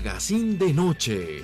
Magazine de Noche.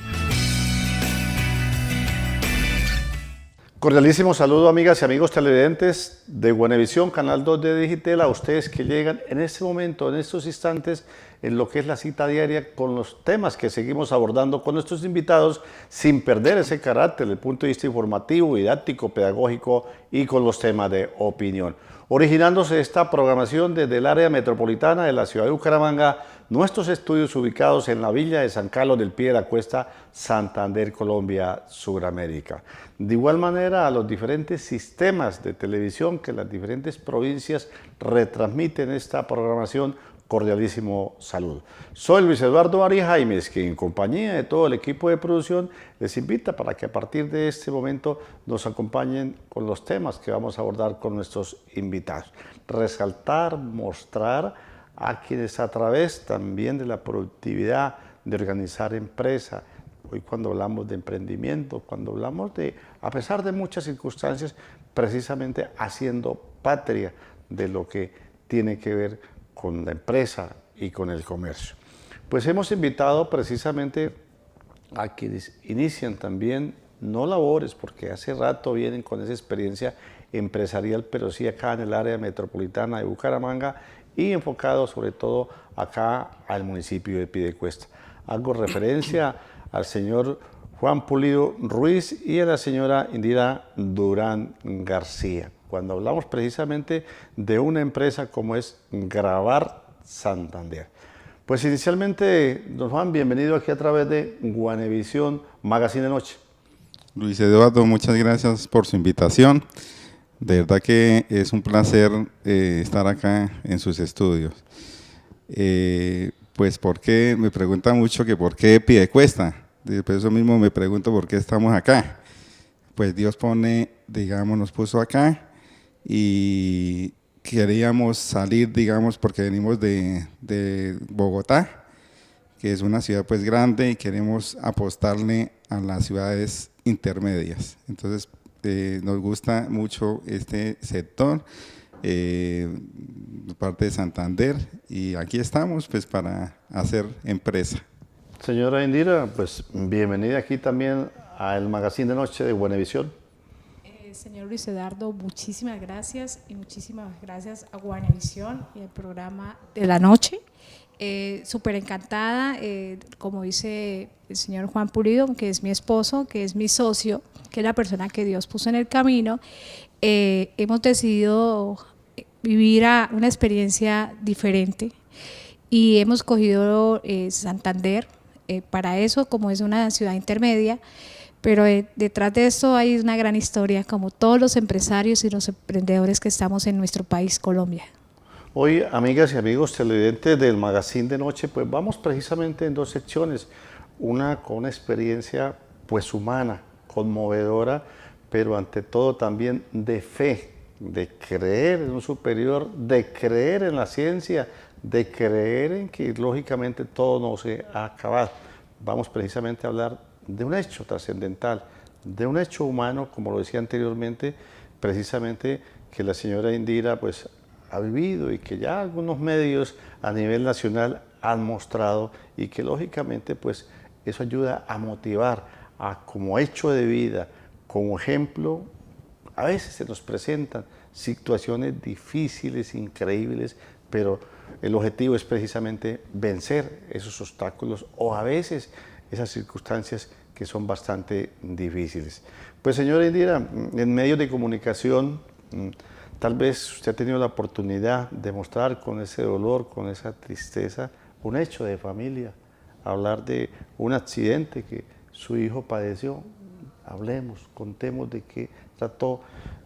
Cordialísimo saludo, amigas y amigos televidentes de Buenavisión, Canal 2 de Digitel, a ustedes que llegan en este momento, en estos instantes, en lo que es la cita diaria con los temas que seguimos abordando con nuestros invitados, sin perder ese carácter, el punto de vista informativo, didáctico, pedagógico y con los temas de opinión. Originándose esta programación desde el área metropolitana de la ciudad de Bucaramanga, nuestros estudios ubicados en la villa de San Carlos del Pie de la Cuesta, Santander, Colombia, Suramérica. De igual manera, a los diferentes sistemas de televisión que las diferentes provincias retransmiten esta programación, cordialísimo saludo. Soy Luis Eduardo Arias Jaimes, que en compañía de todo el equipo de producción les invita para que a partir de este momento nos acompañen con los temas que vamos a abordar con nuestros invitados. Resaltar, mostrar a quienes a través también de la productividad, de organizar empresa, hoy cuando hablamos de emprendimiento, cuando hablamos de, a pesar de muchas circunstancias, precisamente haciendo patria de lo que tiene que ver con la empresa y con el comercio. Pues hemos invitado precisamente a quienes inician también, no labores, porque hace rato vienen con esa experiencia empresarial, pero sí acá en el área metropolitana de Bucaramanga y enfocado sobre todo acá al municipio de Piedecuesta. Hago referencia al señor Juan Pulido Ruiz y a la señora Indira Durán García, cuando hablamos precisamente de una empresa como es Gravar Santander. Pues inicialmente, don Juan, bienvenido aquí a través de Buenavisión, Magazine de Noche. Luis Eduardo, muchas gracias por su invitación. De verdad que es un placer estar acá en sus estudios. Pues porque me preguntan mucho que por qué Piedecuesta. Después eso mismo me pregunto por qué estamos acá. Pues Dios pone, digamos, nos puso acá y queríamos salir, digamos, porque venimos de Bogotá, que es una ciudad pues grande y queremos apostarle a las ciudades intermedias. Entonces nos gusta mucho este sector, parte de Santander, y aquí estamos pues para hacer empresa. Señora Indira, pues bienvenida aquí también al Magazine de Noche de Buenavisión. Señor Luis Eduardo, muchísimas gracias y muchísimas gracias a Buenavisión y el programa de la noche. Súper encantada, como dice el señor Juan Pulido, que es mi esposo, que es mi socio, que es la persona que Dios puso en el camino. Hemos decidido vivir una experiencia diferente y hemos cogido Santander para eso, como es una ciudad intermedia. Pero detrás de esto hay una gran historia, como todos los empresarios y los emprendedores que estamos en nuestro país, Colombia. Hoy, amigas y amigos televidentes del Magazine de Noche, pues vamos precisamente en dos secciones. Una con una experiencia pues humana, conmovedora, pero ante todo también de fe, de creer en un superior, de creer en la ciencia, de creer en que lógicamente todo no se ha acabado. Vamos precisamente a hablar de un hecho trascendental, de un hecho humano, como lo decía anteriormente, precisamente que la señora Indira pues ha vivido y que ya algunos medios a nivel nacional han mostrado y que lógicamente pues eso ayuda a motivar a como hecho de vida, como ejemplo. A veces se nos presentan situaciones difíciles, increíbles, pero el objetivo es precisamente vencer esos obstáculos o a veces esas circunstancias que son bastante difíciles. Pues señora Indira, en medios de comunicación, tal vez usted ha tenido la oportunidad de mostrar con ese dolor, con esa tristeza, un hecho de familia, hablar de un accidente que su hijo padeció. Hablemos, contemos de qué trató,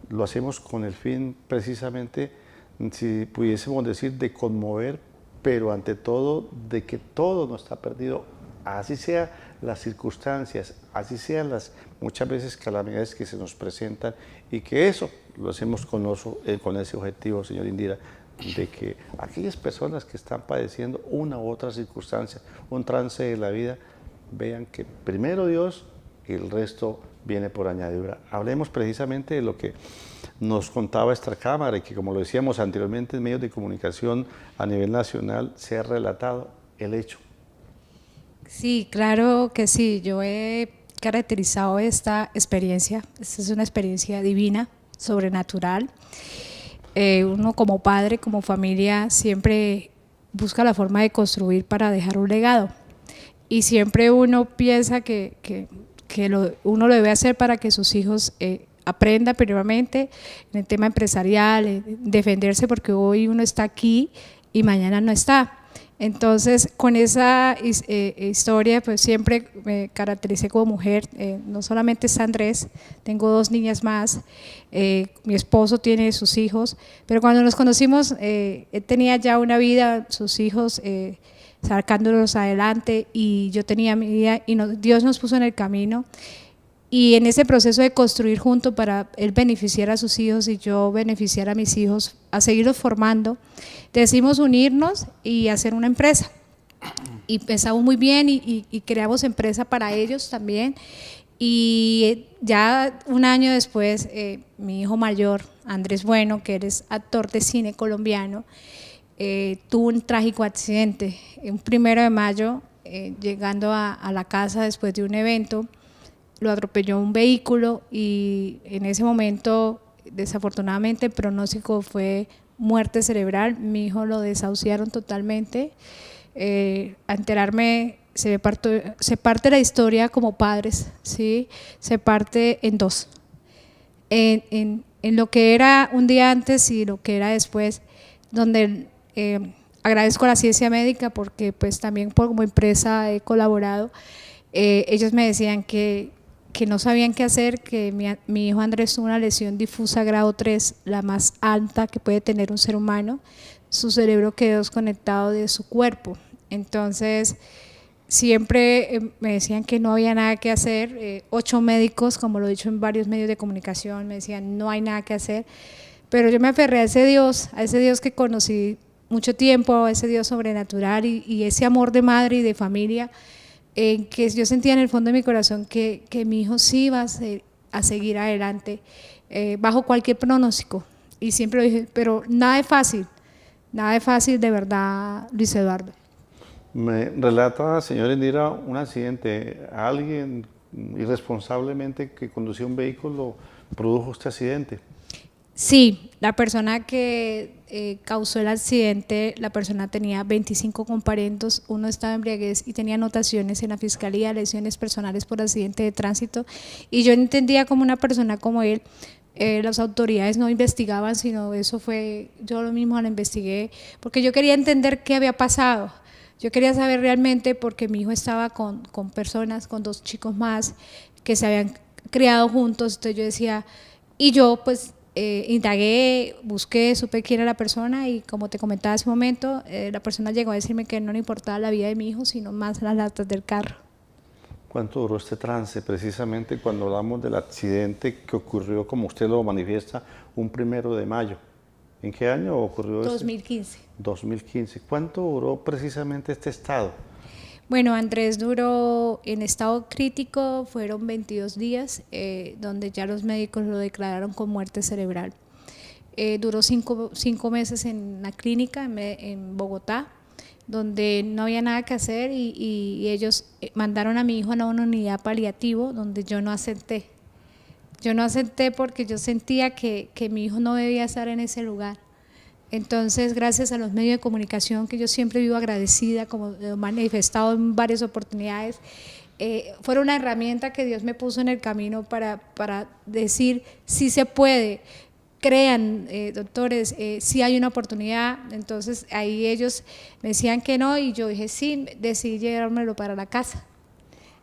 lo hacemos con el fin precisamente, si pudiésemos decir, de conmover, pero ante todo de que todo no está perdido, así sea las circunstancias, así sean las muchas veces calamidades que se nos presentan, y que eso lo hacemos con ese objetivo, señor Indira, de que aquellas personas que están padeciendo una u otra circunstancia, un trance de la vida, vean que primero Dios y el resto viene por añadidura. Hablemos precisamente de lo que nos contaba esta cámara y que, como lo decíamos anteriormente, en medios de comunicación a nivel nacional se ha relatado el hecho. Sí, claro que sí. Yo he caracterizado esta experiencia. Esta es una experiencia divina, sobrenatural. Uno como padre, como familia, siempre busca la forma de construir para dejar un legado. Y siempre uno piensa uno lo debe hacer para que sus hijos aprendan primeramente en el tema empresarial, en defenderse, porque hoy uno está aquí y mañana no está. Entonces, con esa historia, pues siempre me caractericé como mujer. No solamente está Andrés, tengo 2 niñas más, mi esposo tiene sus hijos, pero cuando nos conocimos, él tenía ya una vida, sus hijos sacándolos adelante, y yo tenía mi vida, y Dios nos puso en el camino. Y en ese proceso de construir juntos para él beneficiar a sus hijos y yo beneficiar a mis hijos, a seguirlos formando, decidimos unirnos y hacer una empresa. Y pensamos muy bien y creamos empresa para ellos también. Y ya un año después, mi hijo mayor, Andrés Bueno, que es actor de cine colombiano, tuvo un trágico accidente. Un 1 de mayo, llegando a la casa después de un evento, lo atropelló un vehículo y en ese momento, desafortunadamente, el pronóstico fue muerte cerebral. Mi hijo lo desahuciaron totalmente. A enterarme, se parte la historia como padres, ¿sí? Se parte en 2. En lo que era un día antes y lo que era después, donde agradezco a la ciencia médica porque pues también como empresa he colaborado. Ellos me decían que no sabían qué hacer, que mi hijo Andrés tuvo una lesión difusa grado 3, la más alta que puede tener un ser humano. Su cerebro quedó desconectado de su cuerpo. Entonces, siempre me decían que no había nada que hacer. 8 médicos, como lo he dicho en varios medios de comunicación, me decían no hay nada que hacer. Pero yo me aferré a ese Dios que conocí mucho tiempo, a ese Dios sobrenatural y ese amor de madre y de familia, que yo sentía en el fondo de mi corazón que mi hijo sí iba a seguir adelante bajo cualquier pronóstico. Y siempre lo dije, pero nada es fácil de verdad, Luis Eduardo. Me relata, señora Indira, un accidente. Alguien irresponsablemente que conducía un vehículo produjo este accidente. Sí, la persona que causó el accidente, la persona tenía 25 comparendos, uno estaba en embriaguez y tenía anotaciones en la fiscalía, lesiones personales por accidente de tránsito, y yo entendía como una persona como él, las autoridades no investigaban, sino eso fue, yo lo mismo lo investigué, porque yo quería entender qué había pasado. Yo quería saber realmente, porque mi hijo estaba con personas, con 2 chicos más que se habían criado juntos. Entonces yo decía, y yo pues indagué, busqué, supe quién era la persona, y como te comentaba hace un momento, la persona llegó a decirme que no le importaba la vida de mi hijo, sino más las latas del carro. ¿Cuánto duró este trance? Precisamente cuando hablamos del accidente que ocurrió, como usted lo manifiesta, un 1 de mayo. ¿En qué año ocurrió eso? 2015. 2015. ¿Cuánto duró precisamente este estado? Bueno, Andrés duró en estado crítico, fueron 22 días, donde ya los médicos lo declararon con muerte cerebral. Duró 5 meses en la clínica en Bogotá, donde no había nada que hacer, y ellos mandaron a mi hijo a una unidad paliativo, donde yo no acepté. Yo no acepté porque yo sentía que mi hijo no debía estar en ese lugar. Entonces, gracias a los medios de comunicación, que yo siempre vivo agradecida, como he manifestado en varias oportunidades, fueron una herramienta que Dios me puso en el camino para decir, sí se puede, crean, doctores, sí hay una oportunidad. Entonces, ahí ellos me decían que no, y yo dije sí, decidí llevármelo para la casa.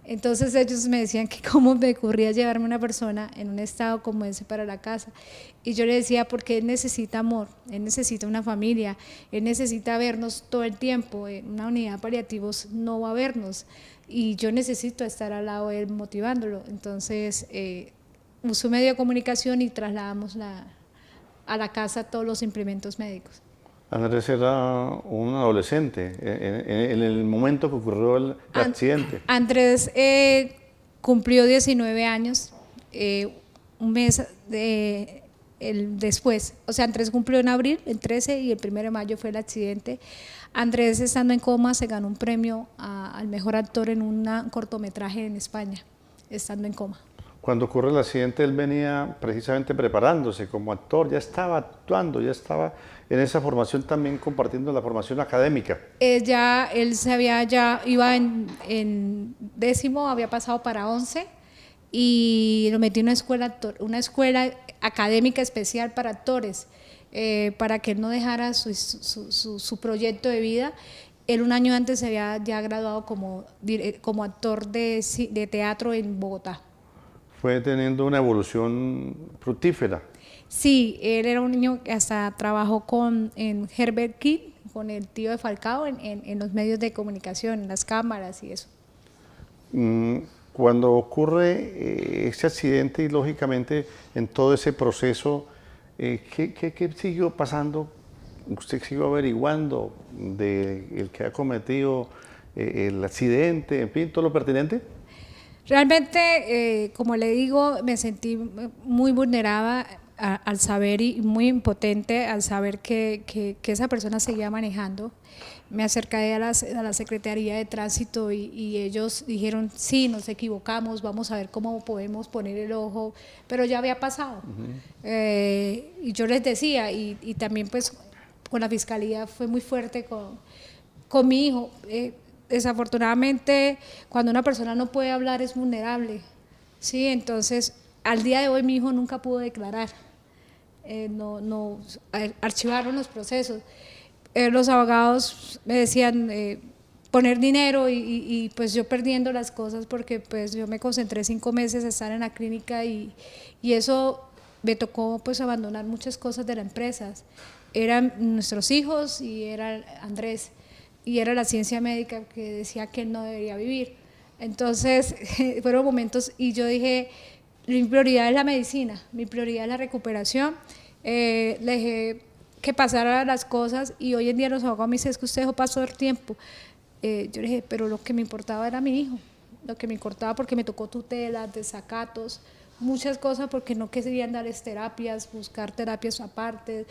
Entonces ellos me decían que cómo me ocurría llevarme una persona en un estado como ese para la casa, y yo le decía porque él necesita amor, él necesita una familia, él necesita vernos todo el tiempo. En una unidad paliativos no va a vernos, y yo necesito estar al lado de él motivándolo. Entonces usé un medio de comunicación y trasladamos a la casa todos los implementos médicos. Andrés era un adolescente en el momento que ocurrió el accidente. Andrés cumplió 19 años, después. O sea, Andrés cumplió en abril, el 13, y el 1 de mayo fue el accidente. Andrés, estando en coma, se ganó un premio al mejor actor en un cortometraje en España, estando en coma. Cuando ocurre el accidente, él venía precisamente preparándose como actor, ya estaba actuando, ya estaba en esa formación también compartiendo la formación académica. Ya iba en 10º, había pasado para 11 y lo metí en una escuela académica especial para actores, para que él no dejara su proyecto de vida. Él un año antes se había ya graduado como actor de teatro en Bogotá. Fue teniendo una evolución fructífera. Sí, él era un niño que hasta trabajó en Herbert Kidd, con el tío de Falcao, en los medios de comunicación, en las cámaras y eso. Cuando ocurre ese accidente y lógicamente en todo ese proceso, ¿qué siguió pasando? ¿Usted siguió averiguando del que ha cometido el accidente, en fin, todo lo pertinente? Realmente, como le digo, me sentí muy vulnerada al saber y muy impotente al saber que esa persona seguía manejando. Me acerqué a la Secretaría de Tránsito y ellos dijeron, sí, nos equivocamos, vamos a ver cómo podemos poner el ojo, pero ya había pasado. Y yo les decía, y también pues con la Fiscalía fue muy fuerte con mi hijo. Desafortunadamente, cuando una persona no puede hablar es vulnerable, ¿sí? Entonces, al día de hoy mi hijo nunca pudo declarar, archivaron los procesos. Los abogados me decían poner dinero y pues yo perdiendo las cosas porque pues yo me concentré 5 meses a estar en la clínica y eso me tocó pues abandonar muchas cosas de la empresa. Eran nuestros hijos y era Andrés. Y era la ciencia médica que decía que él no debería vivir. Entonces, fueron momentos y yo dije, mi prioridad es la medicina, mi prioridad es la recuperación. Le dejé que pasaran las cosas y hoy en día los abogados me dicen, es que usted dejó pasar el tiempo. Yo le dije, pero lo que me importaba era mi hijo, lo que me importaba porque me tocó tutelas, desacatos, muchas cosas porque no querían darles terapias, buscar terapias aparte,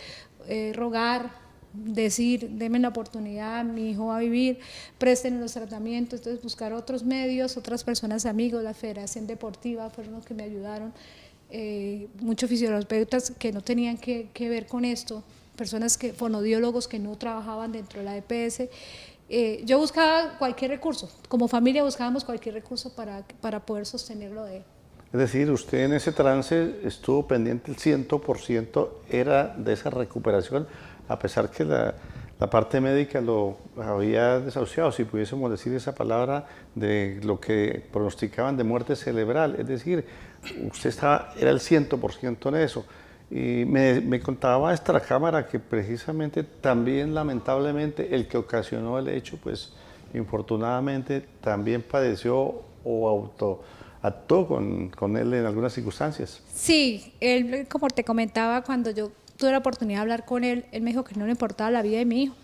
rogar, decir, denme la oportunidad, mi hijo va a vivir, presten los tratamientos, entonces buscar otros medios, otras personas, amigos, la Federación Deportiva fueron los que me ayudaron, muchos fisioterapeutas que no tenían que ver con esto, personas fonodiólogos que no trabajaban dentro de la EPS. Yo buscaba cualquier recurso, como familia buscábamos cualquier recurso para poder sostenerlo de él. Es decir, usted en ese trance estuvo pendiente el 100%, era de esa recuperación, a pesar que la parte médica lo había desahuciado, si pudiésemos decir esa palabra, de lo que pronosticaban de muerte cerebral. Es decir, usted era el 100% en eso. Y me contaba esta cámara que precisamente también lamentablemente el que ocasionó el hecho, pues infortunadamente también padeció o actuó con él en algunas circunstancias. Sí, él, como te comentaba, cuando yo tuve la oportunidad de hablar con él, él me dijo que no le importaba la vida de mi hijo,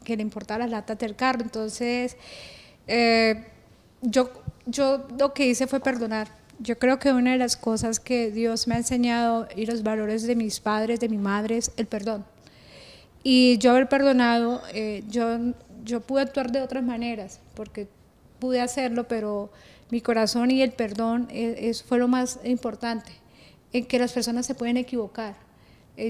que le importaba las latas del carro. Entonces, yo lo que hice fue perdonar. Yo creo que una de las cosas que Dios me ha enseñado y los valores de mis padres, de mi madre, es el perdón. Y yo haber perdonado, yo pude actuar de otras maneras, porque pude hacerlo, pero mi corazón y el perdón fue lo más importante, en que las personas se pueden equivocar.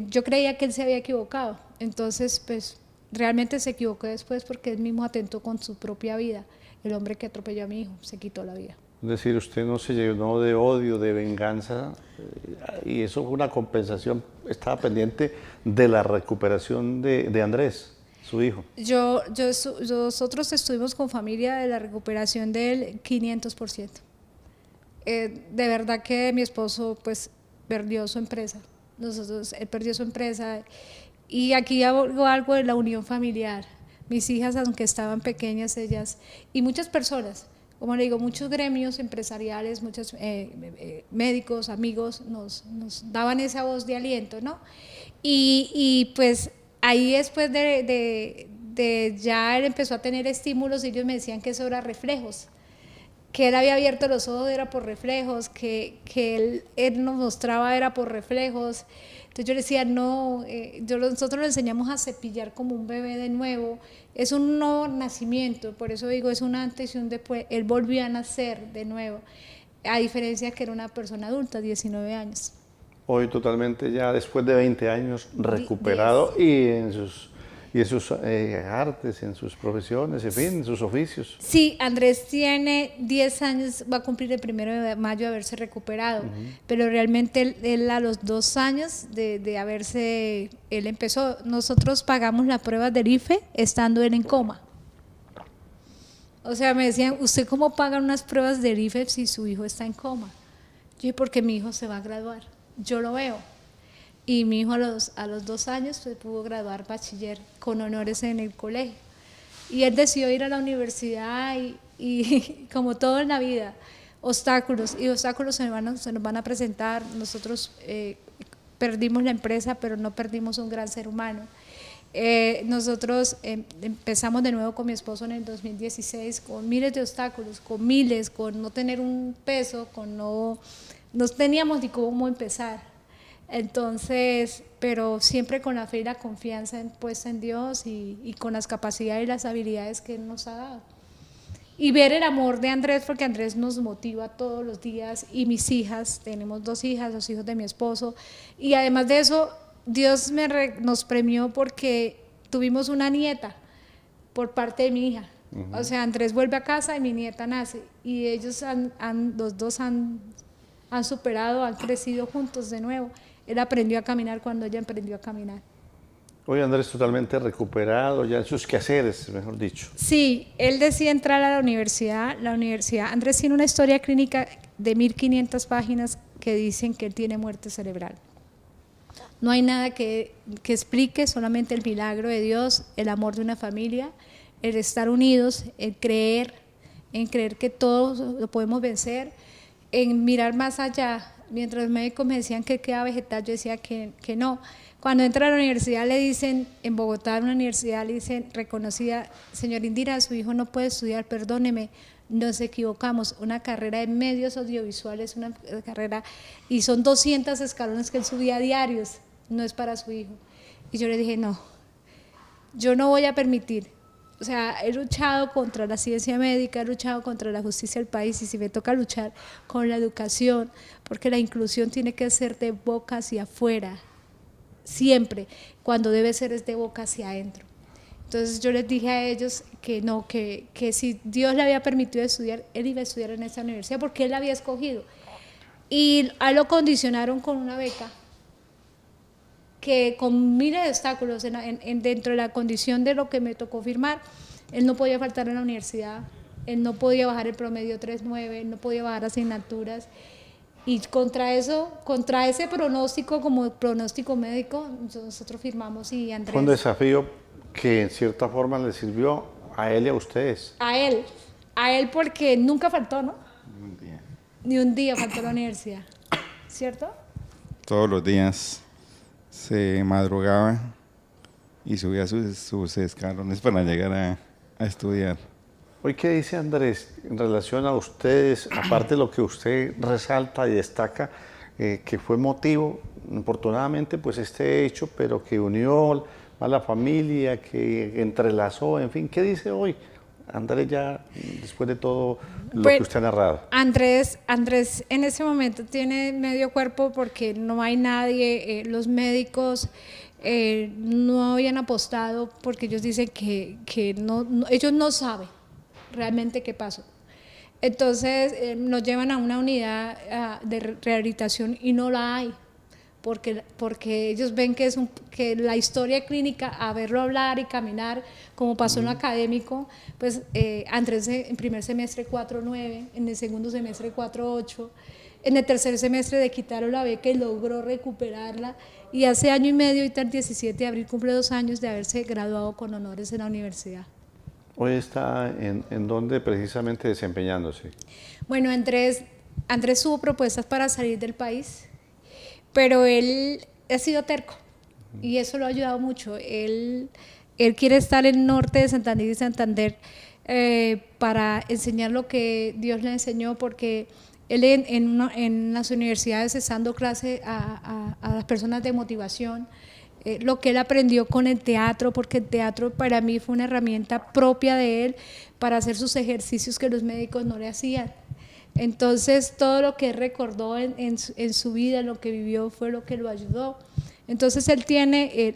Yo creía que él se había equivocado, entonces pues realmente se equivocó después porque él mismo atentó con su propia vida. El hombre que atropelló a mi hijo se quitó la vida. Es decir, usted no se llenó de odio, de venganza, y eso fue una compensación, estaba pendiente de la recuperación de Andrés, su hijo. Nosotros estuvimos con familia de la recuperación de él 500%. De verdad que mi esposo pues perdió su empresa. Él perdió su empresa y aquí hago algo de la unión familiar. Mis hijas, aunque estaban pequeñas ellas, y muchas personas, como le digo, muchos gremios empresariales, muchos médicos, amigos, nos daban esa voz de aliento, ¿no? Y pues ahí después de ya él empezó a tener estímulos, ellos me decían que eso era reflejos, que él había abierto los ojos era por reflejos, que él nos mostraba era por reflejos. Entonces yo le decía, no, nosotros le enseñamos a cepillar como un bebé de nuevo, es un nuevo nacimiento, por eso digo, es un antes y un después, él volvió a nacer de nuevo, a diferencia que era una persona adulta, 19 años. Hoy totalmente ya después de 20 años recuperado y en sus artes, en sus profesiones, en fin, en sus oficios. Sí, Andrés tiene 10 años, va a cumplir el 1 de mayo de haberse recuperado, pero realmente él a los 2 años de haberse, él empezó, nosotros pagamos la prueba del IFE estando él en coma. O sea, me decían, ¿usted cómo paga unas pruebas del IFE si su hijo está en coma? Yo dije, porque mi hijo se va a graduar, yo lo veo. Y mi hijo a los 2 años pues, pudo graduar bachiller con honores en el colegio. Y él decidió ir a la universidad y como todo en la vida, obstáculos se nos van a presentar. Nosotros perdimos la empresa, pero no perdimos un gran ser humano. Nosotros empezamos de nuevo con mi esposo en el 2016 con miles de obstáculos, con no tener un peso, no teníamos ni cómo empezar. Entonces, pero siempre con la fe y la confianza puesta en Dios y con las capacidades y las habilidades que Él nos ha dado. Y ver el amor de Andrés, porque Andrés nos motiva todos los días, y mis hijas, tenemos 2 hijas, los hijos de mi esposo, y además de eso, Dios nos premió porque tuvimos una nieta por parte de mi hija. O sea, Andrés vuelve a casa y mi nieta nace, y ellos los dos han superado, han crecido juntos de nuevo. Él aprendió a caminar cuando ella aprendió a caminar. Hoy Andrés totalmente recuperado, ya en sus quehaceres, mejor dicho. Sí, él decide entrar a la universidad. Andrés tiene una historia clínica de 1500 páginas que dicen que él tiene muerte cerebral. No hay nada que explique, solamente el milagro de Dios, el amor de una familia, el estar unidos, en creer que todos lo podemos vencer, en mirar más allá. Mientras los médicos me decían que queda vegetal, yo decía que no. Cuando entra a la universidad le dicen, en Bogotá, en una universidad le dicen, reconocida, señor Indira, su hijo no puede estudiar, perdóneme, nos equivocamos, una carrera de medios audiovisuales, una carrera, y son 200 escalones que él subía diarios, no es para su hijo. Y yo le dije, no, yo no voy a permitir. O sea, he luchado contra la ciencia médica, he luchado contra la justicia del país, y si me toca luchar con la educación, porque la inclusión tiene que ser de boca hacia afuera, siempre, cuando debe ser es de boca hacia adentro. Entonces yo les dije a ellos que no, que si Dios le había permitido estudiar, él iba a estudiar en esa universidad porque él la había escogido. Y a él lo condicionaron con una beca, que con miles de obstáculos dentro de la condición de lo que me tocó firmar, él no podía faltar en la universidad, él no podía bajar el promedio 3.9, él no podía bajar asignaturas, y contra ese pronóstico, como pronóstico médico, nosotros firmamos. Y Andrés, fue un desafío que en cierta forma le sirvió a él y a ustedes. A él porque nunca faltó, ¿no? Ni un día faltó a la universidad, ¿cierto? Todos los días se madrugaba y subía sus escalones para llegar a estudiar. Hoy, ¿qué dice Andrés en relación a ustedes, aparte de lo que usted resalta y destaca, que fue motivo, infortunadamente, pues este hecho, pero que unió a la familia, que entrelazó, en fin, ¿qué dice hoy Andrés ya después de todo lo que usted ha narrado? Andrés en ese momento tiene medio cuerpo porque no hay nadie, los médicos no habían apostado porque ellos dicen que ellos no saben realmente qué pasó. Entonces nos llevan a una unidad de rehabilitación y no la hay. Porque ellos ven que la historia clínica, a verlo hablar y caminar, como pasó en lo académico, pues Andrés en primer semestre 4.9, en el segundo semestre 4.8, en el tercer semestre le quitaron la beca y logró recuperarla, y hace año y medio, ahorita el 17 de abril, cumple 2 años de haberse graduado con honores en la universidad. Hoy está en dónde precisamente desempeñándose. Bueno, Andrés tuvo propuestas para salir del país, pero él ha sido terco y eso lo ha ayudado mucho. Él quiere estar en el norte de Santander y Santander para enseñar lo que Dios le enseñó, porque él en las universidades está dando clase a las personas de motivación, lo que él aprendió con el teatro, porque el teatro para mí fue una herramienta propia de él para hacer sus ejercicios que los médicos no le hacían. Entonces todo lo que él recordó en su vida, lo que vivió, fue lo que lo ayudó. Entonces él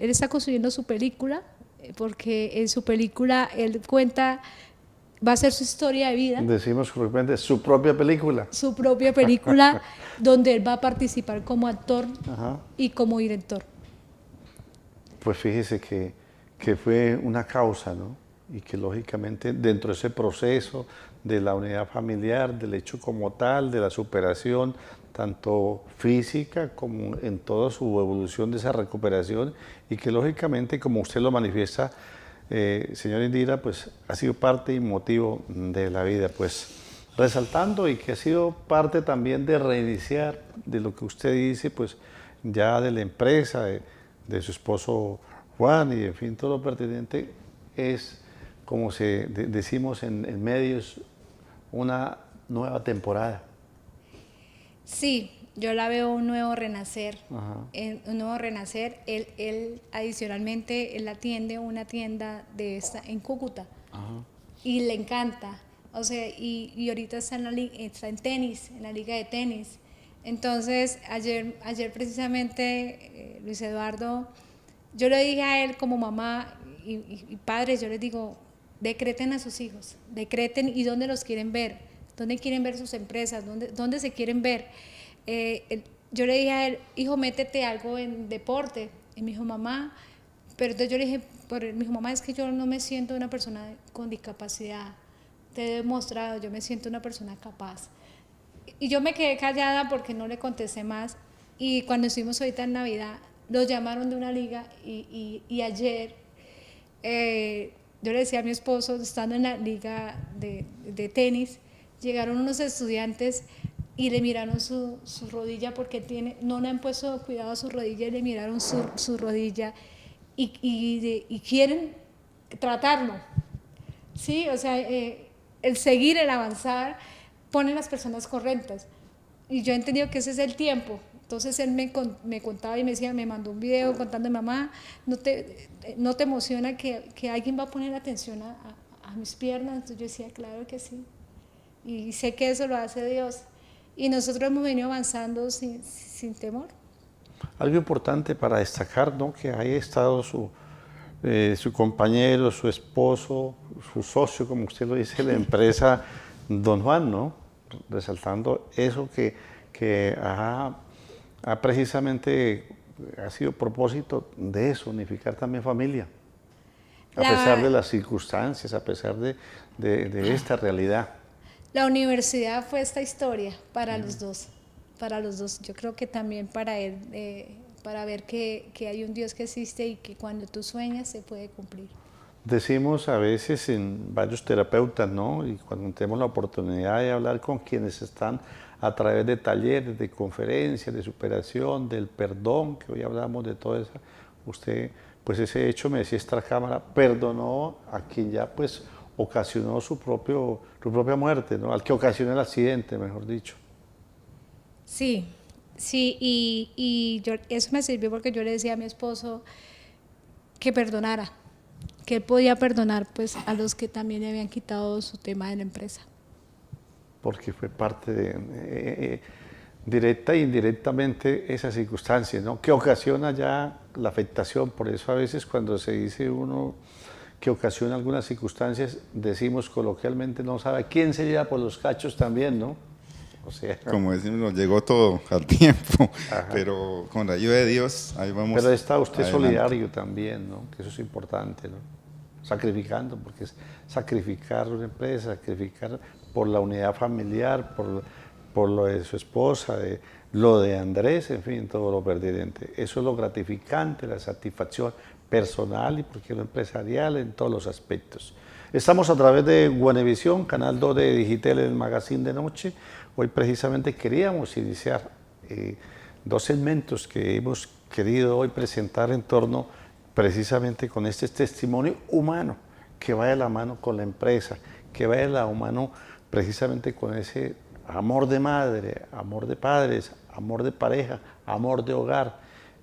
está construyendo su película, porque en su película él cuenta, va a ser su historia de vida. Decimos correctamente, su propia película. Su propia película, donde él va a participar como actor Ajá. y como director. Pues fíjese que fue una causa, ¿no? Y que lógicamente dentro de ese proceso de la unidad familiar, del hecho como tal, de la superación, tanto física como en toda su evolución de esa recuperación, y que lógicamente, como usted lo manifiesta, señora Indira, pues ha sido parte y motivo de la vida, pues resaltando, y que ha sido parte también de reiniciar, de lo que usted dice, pues ya de la empresa, de su esposo Juan, y en fin, todo lo pertinente es, como decimos en medios, una nueva temporada. Sí, yo la veo un nuevo renacer. Ajá. Un nuevo renacer. Él adicionalmente, él atiende una tienda en Cúcuta. Ajá. Y le encanta. O sea, y ahorita está en tenis, en la liga de tenis. Entonces, ayer precisamente, Luis Eduardo, yo le dije a él como mamá y padres, yo les digo, decreten a sus hijos, decreten y dónde los quieren ver, dónde quieren ver sus empresas, dónde se quieren ver. Yo le dije a él, hijo, métete algo en deporte. Y me dijo, mamá, pero entonces yo le dije, me dijo, mamá, es que yo no me siento una persona con discapacidad, te he demostrado, yo me siento una persona capaz. Y yo me quedé callada porque no le contesté más. Y cuando estuvimos ahorita en Navidad, los llamaron de una liga y ayer yo le decía a mi esposo, estando en la liga de tenis, llegaron unos estudiantes y le miraron su rodilla, porque no le han puesto cuidado a su rodilla, y le miraron su rodilla y quieren tratarlo. Sí, o sea, el seguir, el avanzar, pone las personas correctas. Y yo he entendido que ese es el tiempo. Entonces él me contaba y me decía, me mandó un video contando, mamá, ¿no te emociona que alguien va a poner atención a mis piernas? Entonces yo decía, claro que sí. Y sé que eso lo hace Dios. Y nosotros hemos venido avanzando sin temor. Algo importante para destacar, ¿no? Que haya estado su compañero, su esposo, su socio, como usted lo dice, la empresa Don Juan, ¿no? Resaltando eso que precisamente ha sido propósito de eso, unificar también familia, a pesar de las circunstancias, a pesar de esta realidad. La universidad fue esta historia para los dos, yo creo que también para él, para ver que hay un Dios que existe y que cuando tú sueñas se puede cumplir. Decimos a veces en varios terapeutas, ¿no? Y cuando tenemos la oportunidad de hablar con quienes están a través de talleres, de conferencias, de superación, del perdón, que hoy hablamos de todo eso, usted, pues ese hecho, me decía esta cámara, perdonó a quien ya pues ocasionó su propia muerte, ¿no? Al que ocasionó el accidente, mejor dicho. Sí, y eso me sirvió porque yo le decía a mi esposo que perdonara, que él podía perdonar pues a los que también le habían quitado su tema de la empresa. Porque fue parte directa e indirectamente esa circunstancia, ¿no? Que ocasiona ya la afectación. Por eso a veces cuando se dice uno que ocasiona algunas circunstancias, decimos coloquialmente, no sabe quién se lleva por los cachos también, ¿no? O sea, como decimos, nos llegó todo al tiempo, ajá, pero con la ayuda de Dios, ahí vamos. Pero está usted adelante. solidario también, ¿no? Que eso es importante, ¿no? Sacrificando, porque es sacrificar una empresa, sacrificar por la unidad familiar, por lo de su esposa, lo de Andrés, en fin, todo lo pertinente. Eso es lo gratificante, la satisfacción personal y porque lo empresarial en todos los aspectos. Estamos a través de Guanevisión, canal 2 de Digital, el magazine de noche. Hoy precisamente queríamos iniciar dos segmentos que hemos querido hoy presentar en torno precisamente con este testimonio humano que va de la mano con la empresa, que vaya de la mano precisamente con ese amor de madre, amor de padres, amor de pareja, amor de hogar,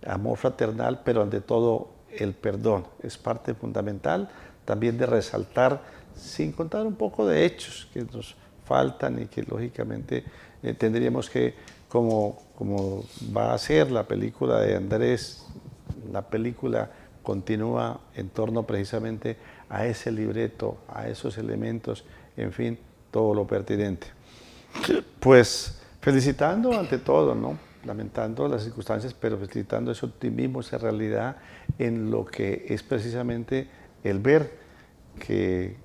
amor fraternal, pero ante todo el perdón. Es parte fundamental también de resaltar, sin contar un poco de hechos que nos faltan y que lógicamente tendríamos que, como va a ser la película de Andrés, la película continúa en torno precisamente a ese libreto, a esos elementos, en fin, todo lo pertinente. Pues felicitando ante todo, ¿no? Lamentando las circunstancias, pero felicitando ese optimismo, esa realidad en lo que es precisamente el ver que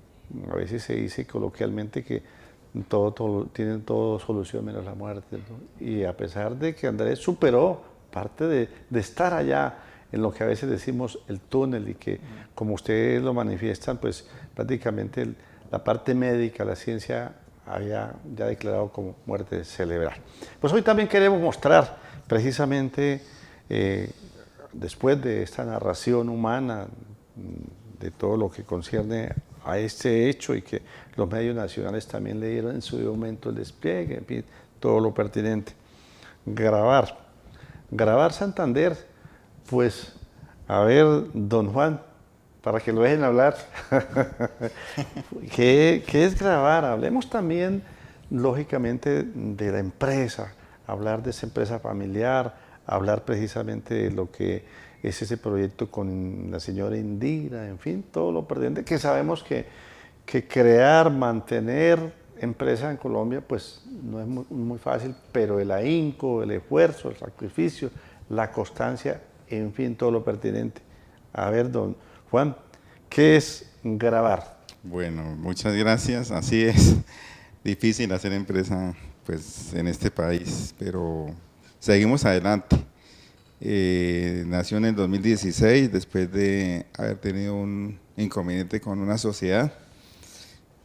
a veces se dice coloquialmente que tienen todo solución menos la muerte, ¿no? Y a pesar de que Andrés superó parte de estar allá en lo que a veces decimos el túnel y que como ustedes lo manifiestan, pues prácticamente la parte médica, la ciencia había ya declarado como muerte cerebral. Pues hoy también queremos mostrar precisamente, después de esta narración humana, de todo lo que concierne a este hecho y que los medios nacionales también le dieron en su momento el despliegue, en fin, todo lo pertinente. Grabar Santander, pues, a ver, don Juan, para que lo dejen hablar, ¿Qué es grabar? Hablemos también, lógicamente, de la empresa, hablar de esa empresa familiar, hablar precisamente de lo que es ese proyecto con la señora Indira, en fin, todo lo pertinente, que sabemos que crear, mantener empresa en Colombia, pues no es muy fácil, pero el ahínco, el esfuerzo, el sacrificio, la constancia, en fin, todo lo pertinente. A ver, don Juan, ¿qué es grabar? Bueno, muchas gracias. Así es, difícil hacer empresa pues, en este país, pero seguimos adelante. Nació en el 2016, después de haber tenido un inconveniente con una sociedad,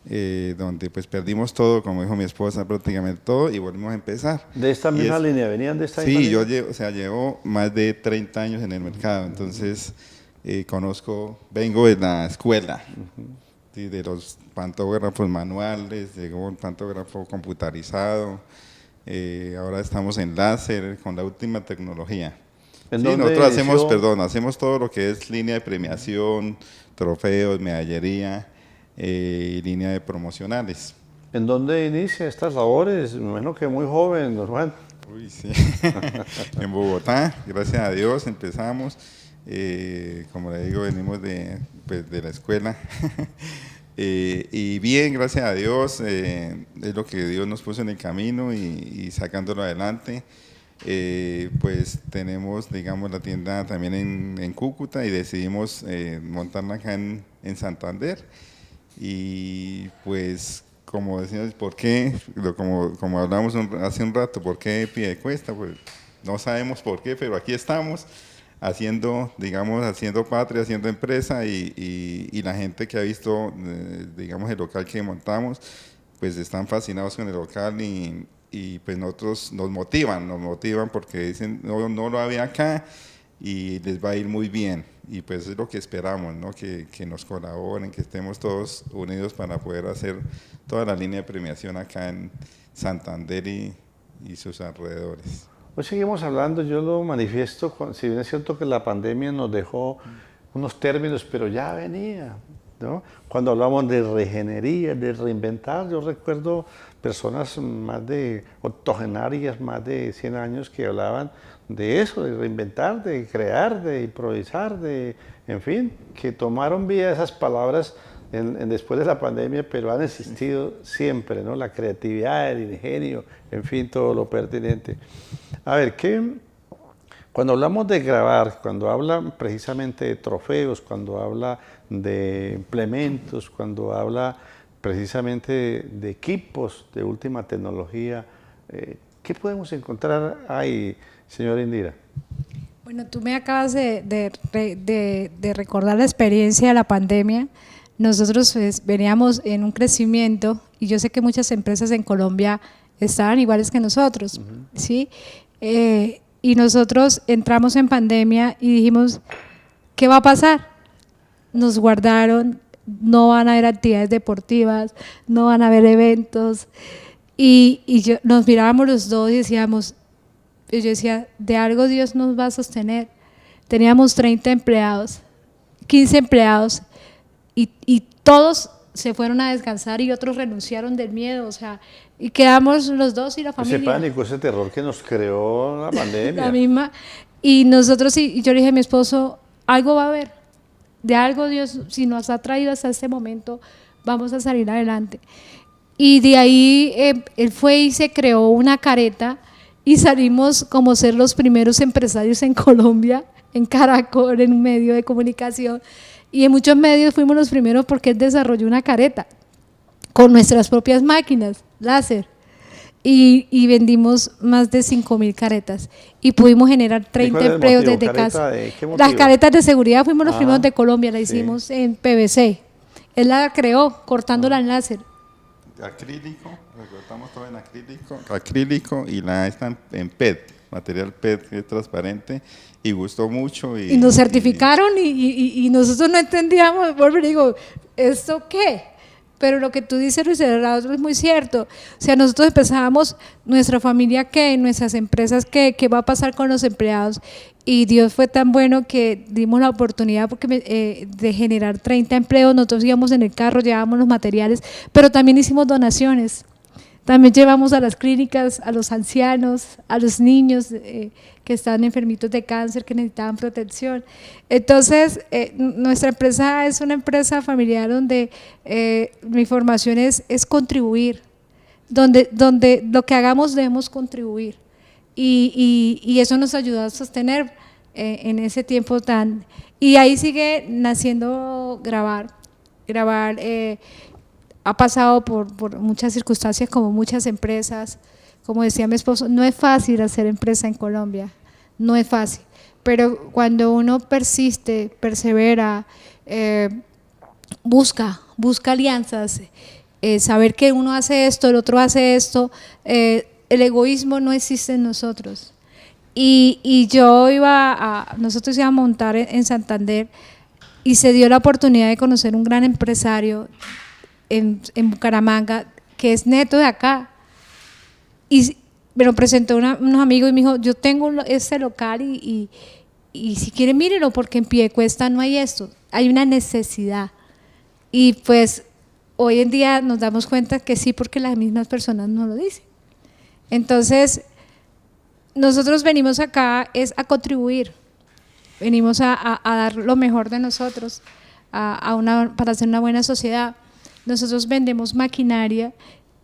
donde pues perdimos todo, como dijo mi esposa, prácticamente todo, y volvimos a empezar. ¿De esta misma línea? ¿Venían de esta misma línea? Sí, yo llevo más de 30 años en el mercado, entonces vengo de la escuela, ¿sí? De los pantógrafos manuales, llegó el pantógrafo computarizado, ahora estamos en láser, con la última tecnología. Sí, nosotros hacemos todo lo que es línea de premiación, trofeos, medallería, y línea de promocionales. ¿En dónde inicia estas labores? Me imagino que muy joven, don Juan. Uy, sí. En Bogotá, gracias a Dios, empezamos. Como le digo, venimos de la escuela. Y bien, gracias a Dios, es lo que Dios nos puso en el camino y sacándolo adelante. Pues tenemos, digamos, la tienda también en Cúcuta y decidimos montarla acá en Santander. Y pues, como decíamos, ¿por qué? Como hablamos hace un rato, ¿por qué Piedecuesta? Pues no sabemos por qué, pero aquí estamos haciendo patria, haciendo empresa y la gente que ha visto, digamos, el local que montamos, pues están fascinados con el local y pues nosotros nos motivan porque dicen, no lo había acá y les va a ir muy bien. Y pues es lo que esperamos, ¿no? Que nos colaboren, que estemos todos unidos para poder hacer toda la línea de premiación acá en Santander y sus alrededores. Hoy seguimos hablando, yo lo manifiesto, si bien es cierto que la pandemia nos dejó unos términos, pero ya venía, ¿no? Cuando hablamos de regenería, de reinventar, yo recuerdo personas más de octogenarias, más de 100 años que hablaban de eso, de reinventar, de crear, de improvisar, en fin, que tomaron vida esas palabras después de la pandemia, pero han existido siempre, ¿no? La creatividad, el ingenio, en fin, todo lo pertinente. A ver, cuando hablamos de grabar, cuando habla precisamente de trofeos, cuando habla de implementos, cuando habla precisamente de equipos de última tecnología, ¿qué podemos encontrar ahí, señora Indira? Bueno, tú me acabas de recordar la experiencia de la pandemia. Nosotros pues, veníamos en un crecimiento y yo sé que muchas empresas en Colombia estaban iguales que nosotros, ¿sí? Y nosotros entramos en pandemia y dijimos, ¿qué va a pasar? Nos guardaron no van a haber actividades deportivas, no van a haber eventos. Y nos mirábamos los dos y decíamos, yo decía, de algo Dios nos va a sostener. Teníamos 30 empleados, 15 empleados, y todos se fueron a descansar y otros renunciaron del miedo, o sea, y quedamos los dos y la familia. Ese pánico, ese terror que nos creó la pandemia. La misma. Y nosotros, y yo le dije a mi esposo, algo va a haber, de algo Dios, si nos ha traído hasta este momento, vamos a salir adelante. Y de ahí él fue y se creó una careta y salimos como ser los primeros empresarios en Colombia, en Caracol, en un medio de comunicación. Y en muchos medios fuimos los primeros porque él desarrolló una careta con nuestras propias máquinas, láser. Y vendimos más de 5.000 caretas y pudimos generar 30 empleos desde casa. Las caretas de seguridad fuimos los primeros de Colombia, la hicimos en PVC. Él la creó cortándola en láser. Acrílico, recortamos todo en acrílico y la está en PET, material PET que es transparente, y gustó mucho. Y nos certificaron y nosotros no entendíamos, vuelvo y digo, ¿esto qué? Pero lo que tú dices, Luis Eduardo, es muy cierto. O sea, nosotros empezábamos, nuestra familia qué, nuestras empresas qué va a pasar con los empleados. Y Dios fue tan bueno que dimos la oportunidad de generar 30 empleos. Nosotros íbamos en el carro, llevábamos los materiales, pero también hicimos donaciones. También llevamos a las clínicas, a los ancianos, a los niños que están enfermitos de cáncer, que necesitaban protección. Entonces, nuestra empresa es una empresa familiar donde mi formación es contribuir, donde lo que hagamos debemos contribuir. Y eso nos ayuda a sostener en ese tiempo tan… Y ahí sigue naciendo grabar. Ha pasado por muchas circunstancias, como muchas empresas. Como decía mi esposo, no es fácil hacer empresa en Colombia, no es fácil, pero cuando uno persiste, persevera, busca alianzas, saber que uno hace esto, el otro hace esto, el egoísmo no existe en nosotros. Y nosotros íbamos a montar en Santander y se dio la oportunidad de conocer un gran empresario en Bucaramanga, que es neto de acá, y me lo presentó unos amigos y me dijo, yo tengo este local y si quieren mírenlo, porque en Piedecuesta no hay esto, hay una necesidad. Y pues hoy en día nos damos cuenta que sí, porque las mismas personas nos lo dicen. Entonces nosotros venimos acá es a contribuir, venimos a dar lo mejor de nosotros para hacer una buena sociedad. Nosotros vendemos maquinaria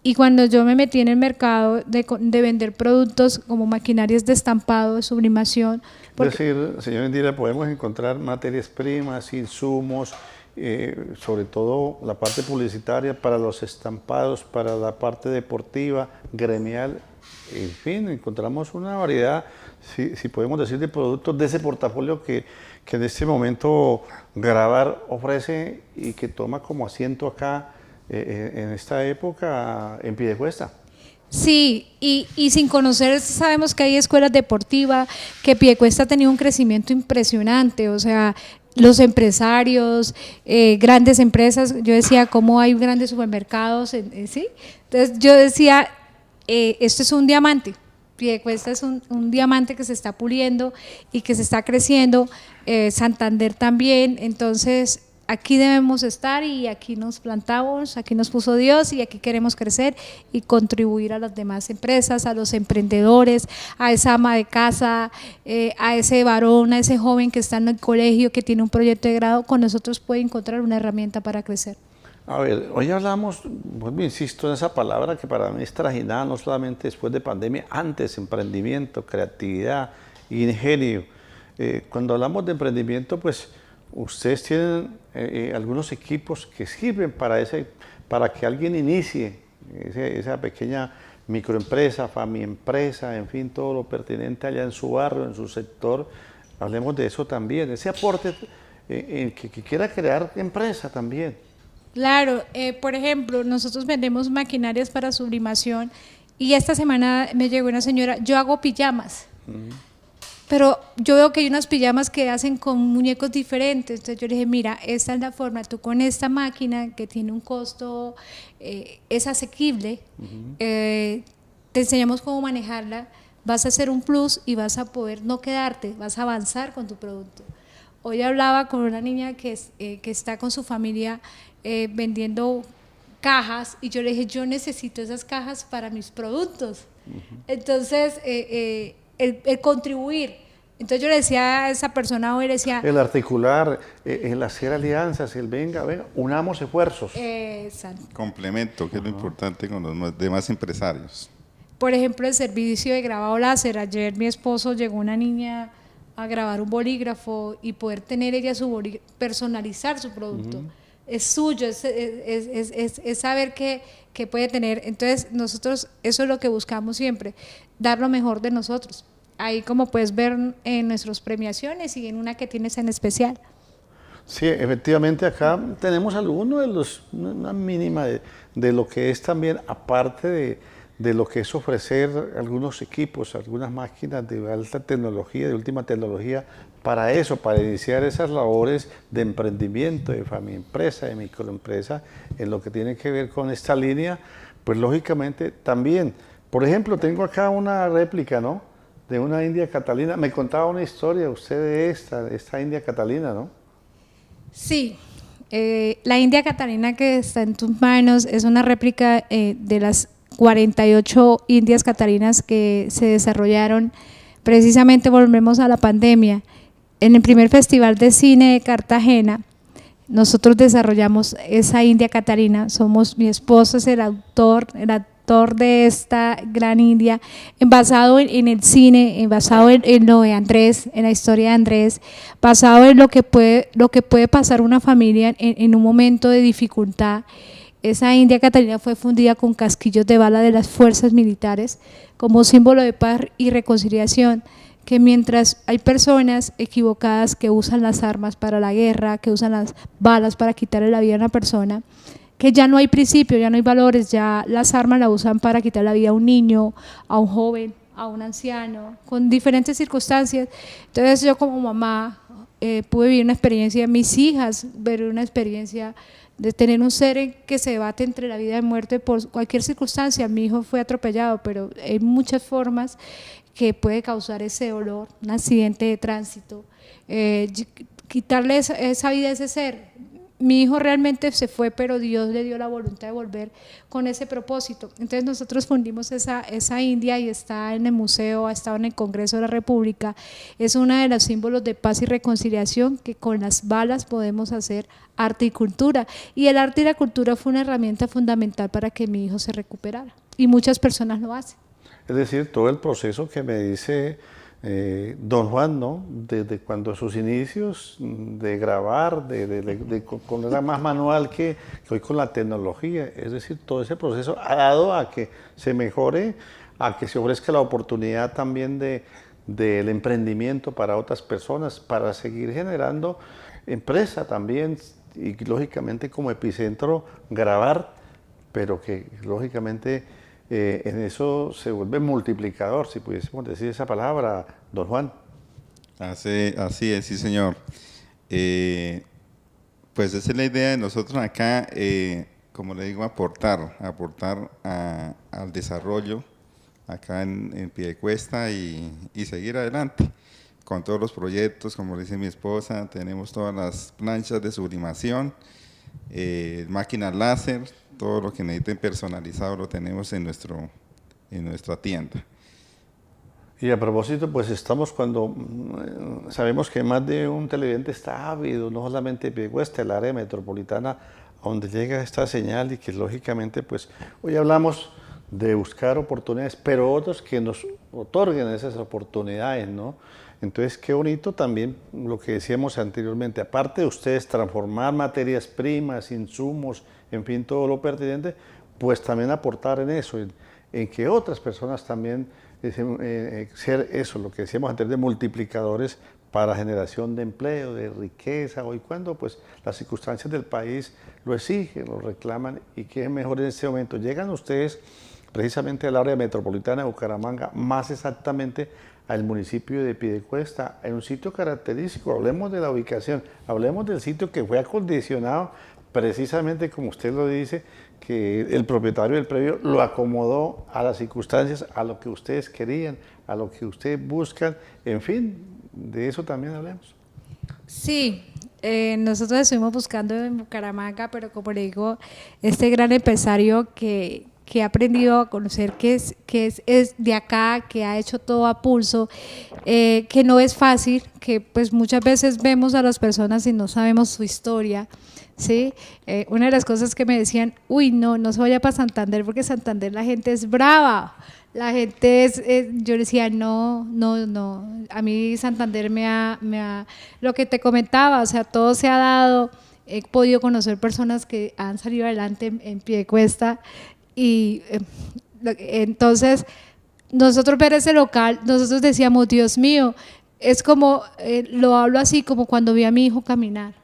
y cuando yo me metí en el mercado de vender productos como maquinarias de estampado, de sublimación… Es decir, señor Indira, podemos encontrar materias primas, insumos, sobre todo la parte publicitaria para los estampados, para la parte deportiva, gremial, en fin, encontramos una variedad, si podemos decir, de productos de ese portafolio que en este momento Grabar ofrece y que toma como asiento acá en esta época en Piedecuesta. Sí, y sin conocer, sabemos que hay escuelas deportivas, que Piedecuesta ha tenido un crecimiento impresionante, o sea, los empresarios, grandes empresas, yo decía cómo hay grandes supermercados, ¿sí? Entonces yo decía, esto es un diamante, Piedecuesta es un diamante que se está puliendo y que se está creciendo, Santander también, entonces aquí debemos estar y aquí nos plantamos, aquí nos puso Dios y aquí queremos crecer y contribuir a las demás empresas, a los emprendedores, a esa ama de casa, a ese varón, a ese joven que está en el colegio, que tiene un proyecto de grado, con nosotros puede encontrar una herramienta para crecer. A ver, hoy hablamos, vuelvo insisto en esa palabra que para mí es trajinada, no solamente después de pandemia, antes, emprendimiento, creatividad, ingenio. Cuando hablamos de emprendimiento, pues ustedes tienen algunos equipos que sirven para que alguien inicie esa pequeña microempresa, famiempresa, en fin, todo lo pertinente allá en su barrio, en su sector. Hablemos de eso también, ese aporte que quiera crear empresa también. Claro, por ejemplo, nosotros vendemos maquinarias para sublimación y esta semana me llegó una señora, yo hago pijamas. pero yo veo que hay unas pijamas que hacen con muñecos diferentes. Entonces yo le dije, mira, esta es la forma, tú con esta máquina que tiene un costo, es asequible, te enseñamos cómo manejarla, vas a hacer un plus y vas a poder no quedarte, vas a avanzar con tu producto. Hoy hablaba con una niña que está con su familia vendiendo cajas y yo le dije, yo necesito esas cajas para mis productos. Entonces, el contribuir. Entonces yo le decía a esa persona hoy, le decía... El articular, el hacer alianzas, el venga, unamos esfuerzos. Exacto. Complemento, que es lo importante con los demás empresarios. Por ejemplo, el servicio de grabado láser. Ayer mi esposo llegó una niña a grabar un bolígrafo y poder tener ella su personalizar su producto. Es suyo, es saber que puede tener. Entonces nosotros eso es lo que buscamos siempre, dar lo mejor de nosotros. Ahí como puedes ver en nuestras premiaciones y en una que tienes en especial. Sí, efectivamente acá tenemos algunos de los, una mínima de lo que es también, aparte de lo que es ofrecer algunos equipos, algunas máquinas de alta tecnología, de última tecnología, para eso, para iniciar esas labores de emprendimiento, de familia empresa, de microempresa, en lo que tiene que ver con esta línea, pues lógicamente también, por ejemplo, tengo acá una réplica, ¿no?, de una India Catalina. Me contaba una historia usted de esta India Catalina, ¿no? Sí, la India Catalina que está en tus manos es una réplica de las 48 Indias Catalinas que se desarrollaron. Precisamente volvemos a la pandemia. En el primer Festival de Cine de Cartagena, nosotros desarrollamos esa India Catalina. Mi esposo es el autor de esta gran India, basado en el cine, basado en lo de Andrés, en la historia de Andrés, basado en lo que puede pasar una familia en un momento de dificultad. Esa India Catalina fue fundida con casquillos de bala de las fuerzas militares como símbolo de paz y reconciliación, que mientras hay personas equivocadas que usan las armas para la guerra, que usan las balas para quitarle la vida a una persona, que ya no hay principios, ya no hay valores, ya las armas las usan para quitar la vida a un niño, a un joven, a un anciano, con diferentes circunstancias. Entonces yo como mamá pude vivir una experiencia, mis hijas ver una experiencia de tener un ser que se debate entre la vida y la muerte por cualquier circunstancia. Mi hijo fue atropellado, pero hay muchas formas que puede causar ese dolor, un accidente de tránsito, quitarle esa vida a ese ser. Mi hijo realmente se fue, pero Dios le dio la voluntad de volver con ese propósito. Entonces nosotros fundimos esa India y está en el museo, ha estado en el Congreso de la República. Es uno de los símbolos de paz y reconciliación, que con las balas podemos hacer arte y cultura. Y el arte y la cultura fue una herramienta fundamental para que mi hijo se recuperara. Y muchas personas lo hacen. Es decir, todo el proceso que me dice don Juan, ¿no?, desde cuando sus inicios de grabar, con era más manual que hoy con la tecnología, es decir, todo ese proceso ha dado a que se mejore, a que se ofrezca la oportunidad también del emprendimiento para otras personas, para seguir generando empresa también y lógicamente como epicentro grabar, pero que lógicamente en eso se vuelve multiplicador, si pudiésemos decir esa palabra, don Juan. Así es, sí señor. Pues esa es la idea de nosotros acá, como le digo, aportar al desarrollo acá en Piedecuesta y seguir adelante con todos los proyectos. Como dice mi esposa, tenemos todas las planchas de sublimación, máquinas láser, todo lo que necesiten personalizado lo tenemos en nuestra tienda. Y a propósito, pues estamos sabemos que más de un televidente está ávido, no solamente de Piedecuesta, el área metropolitana, a donde llega esta señal, y que lógicamente, pues hoy hablamos de buscar oportunidades, pero otros que nos otorguen esas oportunidades, ¿no? Entonces, qué bonito también lo que decíamos anteriormente, aparte de ustedes transformar materias primas, insumos, en fin, todo lo pertinente, pues también aportar en eso, en que otras personas también ser eso, lo que decíamos anteriormente, multiplicadores para generación de empleo, de riqueza, hoy cuando pues las circunstancias del país lo exigen, lo reclaman, y que es mejor en este momento. Llegan ustedes precisamente al área metropolitana de Bucaramanga, más exactamente al municipio de Piedecuesta, en un sitio característico. Hablemos de la ubicación, hablemos del sitio que fue acondicionado precisamente como usted lo dice, que el propietario del predio lo acomodó a las circunstancias, a lo que ustedes querían, a lo que ustedes buscan, en fin, de eso también hablemos. Sí, nosotros estuvimos buscando en Bucaramanga, pero como le digo, este gran empresario que ha aprendido a conocer que es de acá, que ha hecho todo a pulso, que no es fácil, que pues muchas veces vemos a las personas y no sabemos su historia, ¿sí? Una de las cosas que me decían, uy, no se vaya para Santander porque Santander la gente es brava, la gente yo decía, no, a mí Santander lo que te comentaba, o sea, todo se ha dado, he podido conocer personas que han salido adelante en Piedecuesta y entonces nosotros ver ese local, nosotros decíamos, Dios mío, es como, lo hablo así como cuando vi a mi hijo caminar.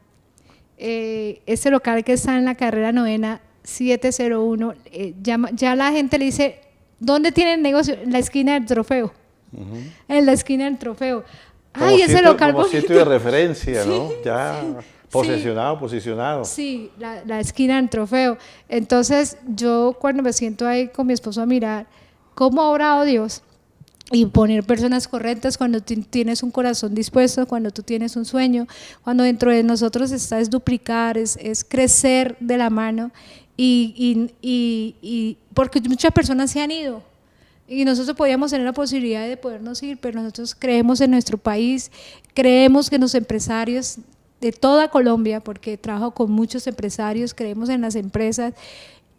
Ese local que está en la carrera novena 701, ya la gente le dice, ¿dónde tienen negocio? En la esquina del Trofeo. En la esquina del Trofeo. Ay, como ese sitio, local como bonito. sitio de referencia, ¿no? Sí. Ya Sí. posicionado. Sí, la esquina del Trofeo. Entonces, yo cuando me siento ahí con mi esposo a mirar cómo ha obrado Dios y poner personas correctas cuando tienes un corazón dispuesto, cuando tú tienes un sueño, cuando dentro de nosotros está es duplicar, es crecer de la mano y porque muchas personas se han ido y nosotros podíamos tener la posibilidad de podernos ir, pero nosotros creemos en nuestro país, creemos que los empresarios de toda Colombia, porque trabajo con muchos empresarios, creemos en las empresas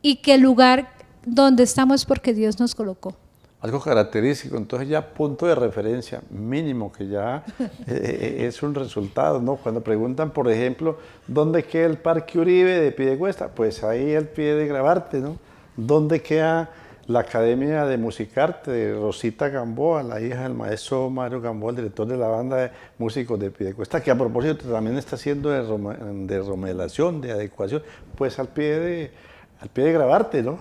y que el lugar donde estamos es porque Dios nos colocó. Algo característico, entonces ya punto de referencia mínimo, que ya es un resultado, ¿no? Cuando preguntan, por ejemplo, ¿dónde queda el Parque Uribe de Piedecuesta? Pues ahí al pie de Grabarte, ¿no? ¿Dónde queda la Academia de Musicarte de Rosita Gamboa, la hija del maestro Mario Gamboa, el director de la banda de músicos de Piedecuesta, que a propósito también está haciendo de remodelación, de adecuación, pues al pie de Grabarte, ¿no?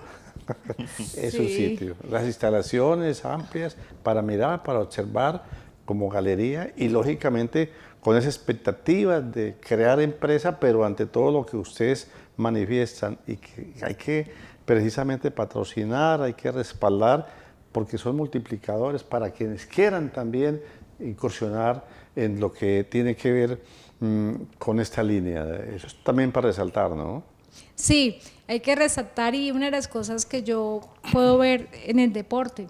Es un sitio. Las instalaciones amplias para mirar, para observar como galería y lógicamente con esa expectativa de crear empresa, pero ante todo lo que ustedes manifiestan y que hay que precisamente patrocinar, hay que respaldar porque son multiplicadores para quienes quieran también incursionar en lo que tiene que ver con esta línea. Eso es también para resaltar, ¿no? Sí, hay que resaltar y una de las cosas que yo puedo ver en el deporte,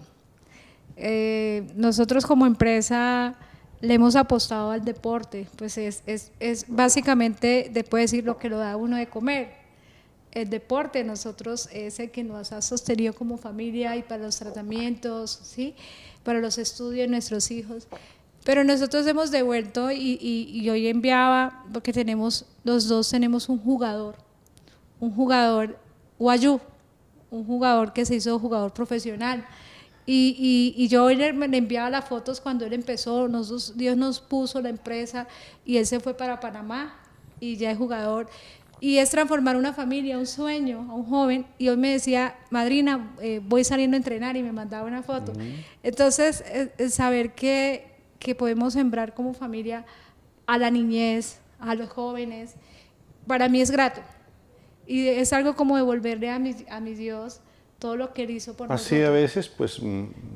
nosotros como empresa le hemos apostado al deporte, pues es básicamente, después decir, lo que lo da uno de comer. El deporte nosotros es el que nos ha sostenido como familia y para los tratamientos, ¿sí? Para los estudios de nuestros hijos. Pero nosotros hemos devuelto y hoy enviaba, porque los dos tenemos un jugador guayú, un jugador que se hizo jugador profesional. Y yo hoy le enviaba las fotos cuando él empezó, Dios nos puso la empresa y él se fue para Panamá y ya es jugador. Y es transformar una familia, un sueño, a un joven. Y hoy me decía, madrina, voy saliendo a entrenar y me mandaba una foto. Entonces, saber que podemos sembrar como familia a la niñez, a los jóvenes, para mí es grato. Y es algo como devolverle a mi Dios todo lo que él hizo por nosotros. Así a veces, pues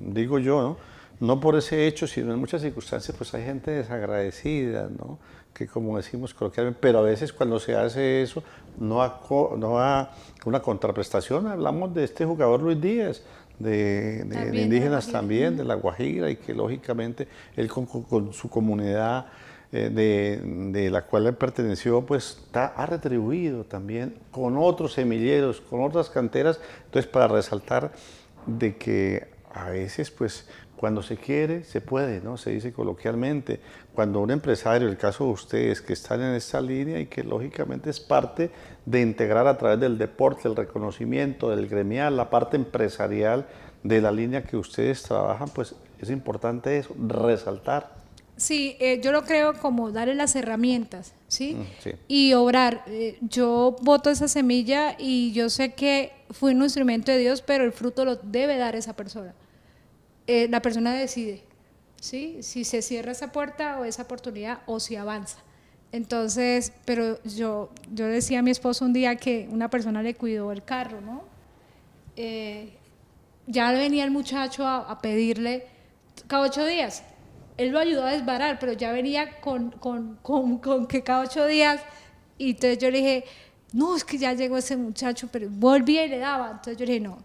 digo yo, ¿no? No por ese hecho, sino en muchas circunstancias, pues hay gente desagradecida, ¿no? Que como decimos coloquialmente, pero a veces cuando se hace eso, no a una contraprestación. Hablamos de este jugador Luis Díaz, de indígenas también, de La Guajira, y que lógicamente él con su comunidad de la cual él perteneció, pues ha retribuido también con otros semilleros, con otras canteras. Entonces, para resaltar de que a veces, pues, cuando se quiere, se puede, ¿no? Se dice coloquialmente. Cuando un empresario, el caso de ustedes, que están en esta línea y que lógicamente es parte de integrar a través del deporte, el reconocimiento, del gremial, la parte empresarial de la línea que ustedes trabajan, pues es importante eso, resaltar. Sí, yo lo creo como darle las herramientas, ¿sí? Sí. Y obrar. Yo boto esa semilla y yo sé que fui un instrumento de Dios, pero el fruto lo debe dar esa persona. La persona decide, ¿sí? Si se cierra esa puerta o esa oportunidad o si avanza. Entonces, pero yo decía a mi esposo un día que una persona le cuidó el carro, ¿no? Ya venía el muchacho a pedirle cada 8 días. Él lo ayudó a desbarar, pero ya venía con que cada 8 días. Y entonces yo le dije, no, es que ya llegó ese muchacho, pero volvía y le daba. Entonces yo le dije, no,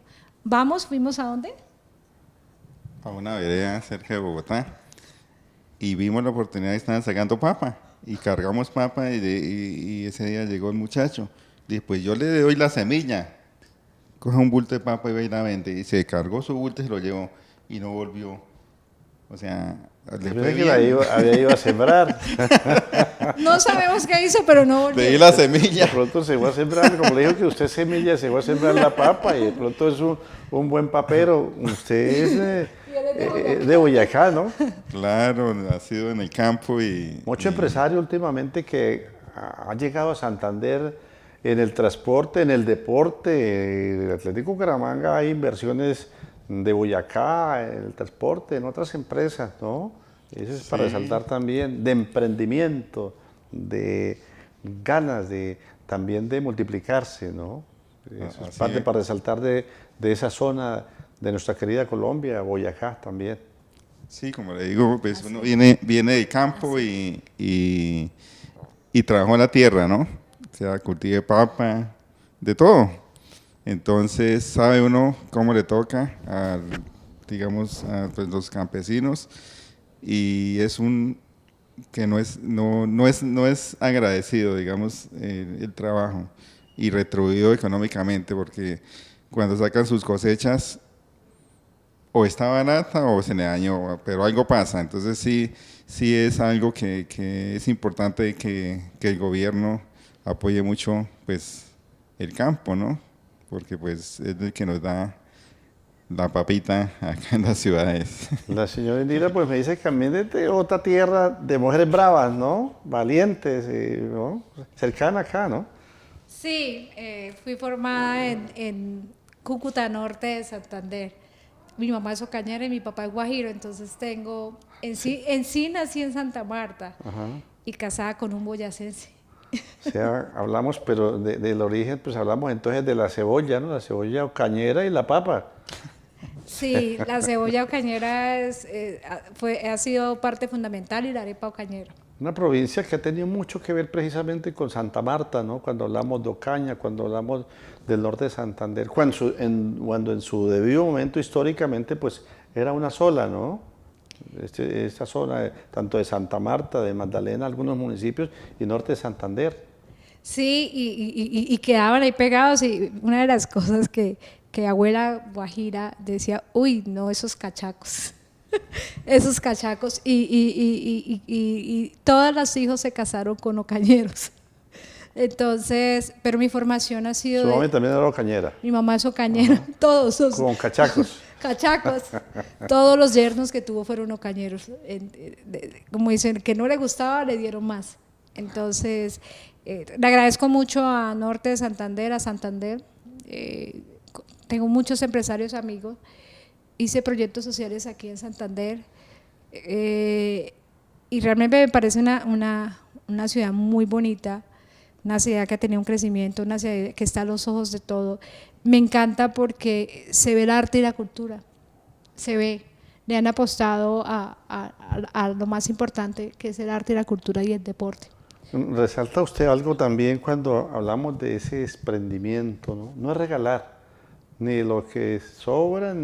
vamos, ¿fuimos a dónde? A una vereda cerca de Bogotá y vimos la oportunidad de estar sacando papa y cargamos papa y ese día llegó el muchacho. Dije, pues yo le doy la semilla, coge un bulto de papa y ve y la vende. Y se cargó su bulto y se lo llevó y no volvió. O sea, le Yo fue pensé que había ido a sembrar. No sabemos qué hizo, pero no volvió. Pedí la De semilla. pronto se fue a sembrar, como le dijo que usted es semilla, se fue a sembrar la papa y de pronto es un buen papero. Usted es de Boyacá, ¿no? Claro, nacido en el campo y... Mucho empresario últimamente que ha llegado a Santander en el transporte, en el deporte. El Atlético Bucaramanga hay inversiones de Boyacá, en el transporte, en otras empresas, ¿no? Eso es para resaltar también, de emprendimiento, de ganas también de multiplicarse, ¿no? Eso es Así parte es. para resaltar de esa zona de nuestra querida Colombia, Boyacá también. Sí, como le digo, pues uno viene del campo y trabajó la tierra, ¿no? O sea, cultive papa, de todo. Entonces sabe uno cómo le toca digamos, a pues, los campesinos y es un que no es agradecido, digamos, el trabajo y retribuido económicamente porque cuando sacan sus cosechas o está barata o se le dañó, pero algo pasa. Entonces sí es algo que es importante que el gobierno apoye mucho pues el campo, ¿no? Porque pues es el que nos da la papita acá en las ciudades. La señora Indira pues me dice que también es de otra tierra de mujeres bravas, ¿no? Valientes, ¿no? Cercana acá, ¿no? Sí, fui formada en Cúcuta Norte de Santander. Mi mamá es ocañera y mi papá es guajiro, entonces en sí nací en Santa Marta y casada con un boyacense. O sea, hablamos, pero del origen, pues hablamos entonces de la cebolla, ¿no? La cebolla ocañera y la papa. Sí, la cebolla ocañera ha sido parte fundamental y la arepa ocañera. Una provincia que ha tenido mucho que ver precisamente con Santa Marta, ¿no? Cuando hablamos de Ocaña, cuando hablamos del norte de Santander, cuando en su debido momento históricamente, pues era una sola, ¿no? Esta zona, tanto de Santa Marta, de Magdalena, algunos municipios, y norte de Santander. Sí, y quedaban ahí pegados y una de las cosas que abuela guajira decía, uy, no, esos cachacos. Esos cachacos y todos los hijos se casaron con ocañeros. Entonces, pero mi formación ha sido Su mamá también era ocañera, mi mamá es ocañera, todos sus con cachacos. cachacos, todos los yernos que tuvo fueron ocañeros. Como dicen, que no le gustaba, le dieron más. Entonces, le agradezco mucho a Norte de Santander, a Santander. Tengo muchos empresarios amigos. Hice proyectos sociales aquí en Santander y realmente me parece una ciudad muy bonita, una ciudad que ha tenido un crecimiento, una ciudad que está a los ojos de todo. Me encanta porque se ve el arte y la cultura, se ve, le han apostado a lo más importante que es el arte y la cultura y el deporte. Resalta usted algo también cuando hablamos de ese desprendimiento, ¿no? No es regalar, ni lo que sobra,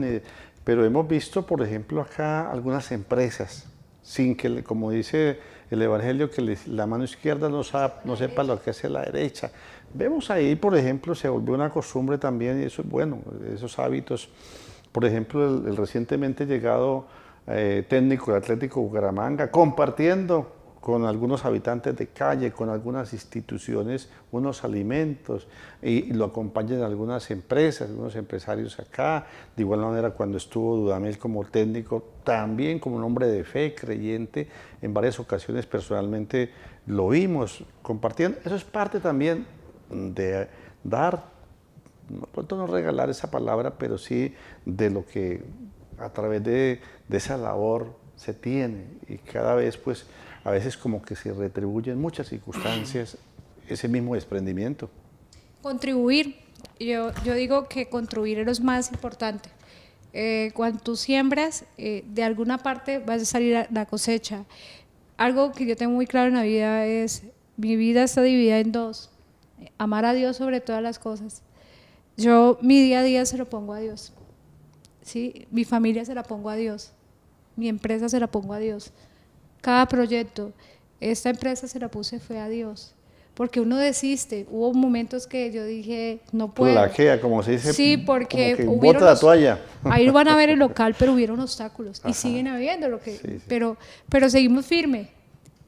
pero hemos visto, por ejemplo, acá algunas empresas, sin que, como dice el Evangelio, que la mano izquierda no sepa lo que hace la derecha. Vemos ahí, por ejemplo, se volvió una costumbre también, y eso es bueno, esos hábitos. Por ejemplo, el recientemente llegado técnico de Atlético Bucaramanga, compartiendo con algunos habitantes de calle, con algunas instituciones, unos alimentos, y lo acompañan algunas empresas, algunos empresarios acá. De igual manera, cuando estuvo Dudamel como técnico, también como un hombre de fe, creyente, en varias ocasiones personalmente lo vimos compartiendo. Eso es parte también de dar, pronto no regalar esa palabra, pero sí de lo que a través de esa labor se tiene y cada vez pues a veces como que se retribuye en muchas circunstancias ese mismo desprendimiento. Contribuir, yo digo que contribuir es lo más importante. Cuando tú siembras, de alguna parte vas a salir la cosecha. Algo que yo tengo muy claro en la vida es, mi vida está dividida en dos: amar a Dios sobre todas las cosas. Yo mi día a día se lo pongo a Dios, ¿sí? Mi familia se la pongo a Dios, mi empresa se la pongo a Dios. Cada proyecto, esta empresa se la puse fue a Dios, porque uno desiste. Hubo momentos que yo dije, no puedo. Plaquea, como se dice, Sí, porque como que bota la toalla. Ahí van a ver el local, pero hubieron obstáculos y siguen habiendo, Sí. pero seguimos firme.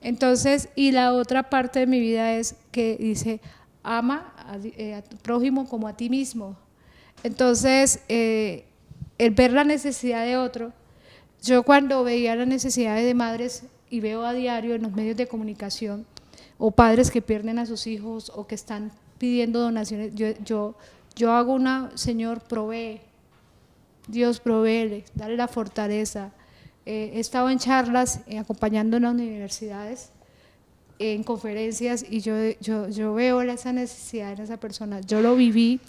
Entonces, y la otra parte de mi vida es que dice, ama a tu prójimo como a ti mismo. Entonces, el ver la necesidad de otro, yo cuando veía las necesidades de madres y veo a diario en los medios de comunicación, o padres que pierden a sus hijos o que están pidiendo donaciones, yo hago Señor, provee, Dios proveele, dale la fortaleza. He estado en charlas, acompañando en las universidades, en conferencias, y yo veo esa necesidad en esa persona. Yo lo viví,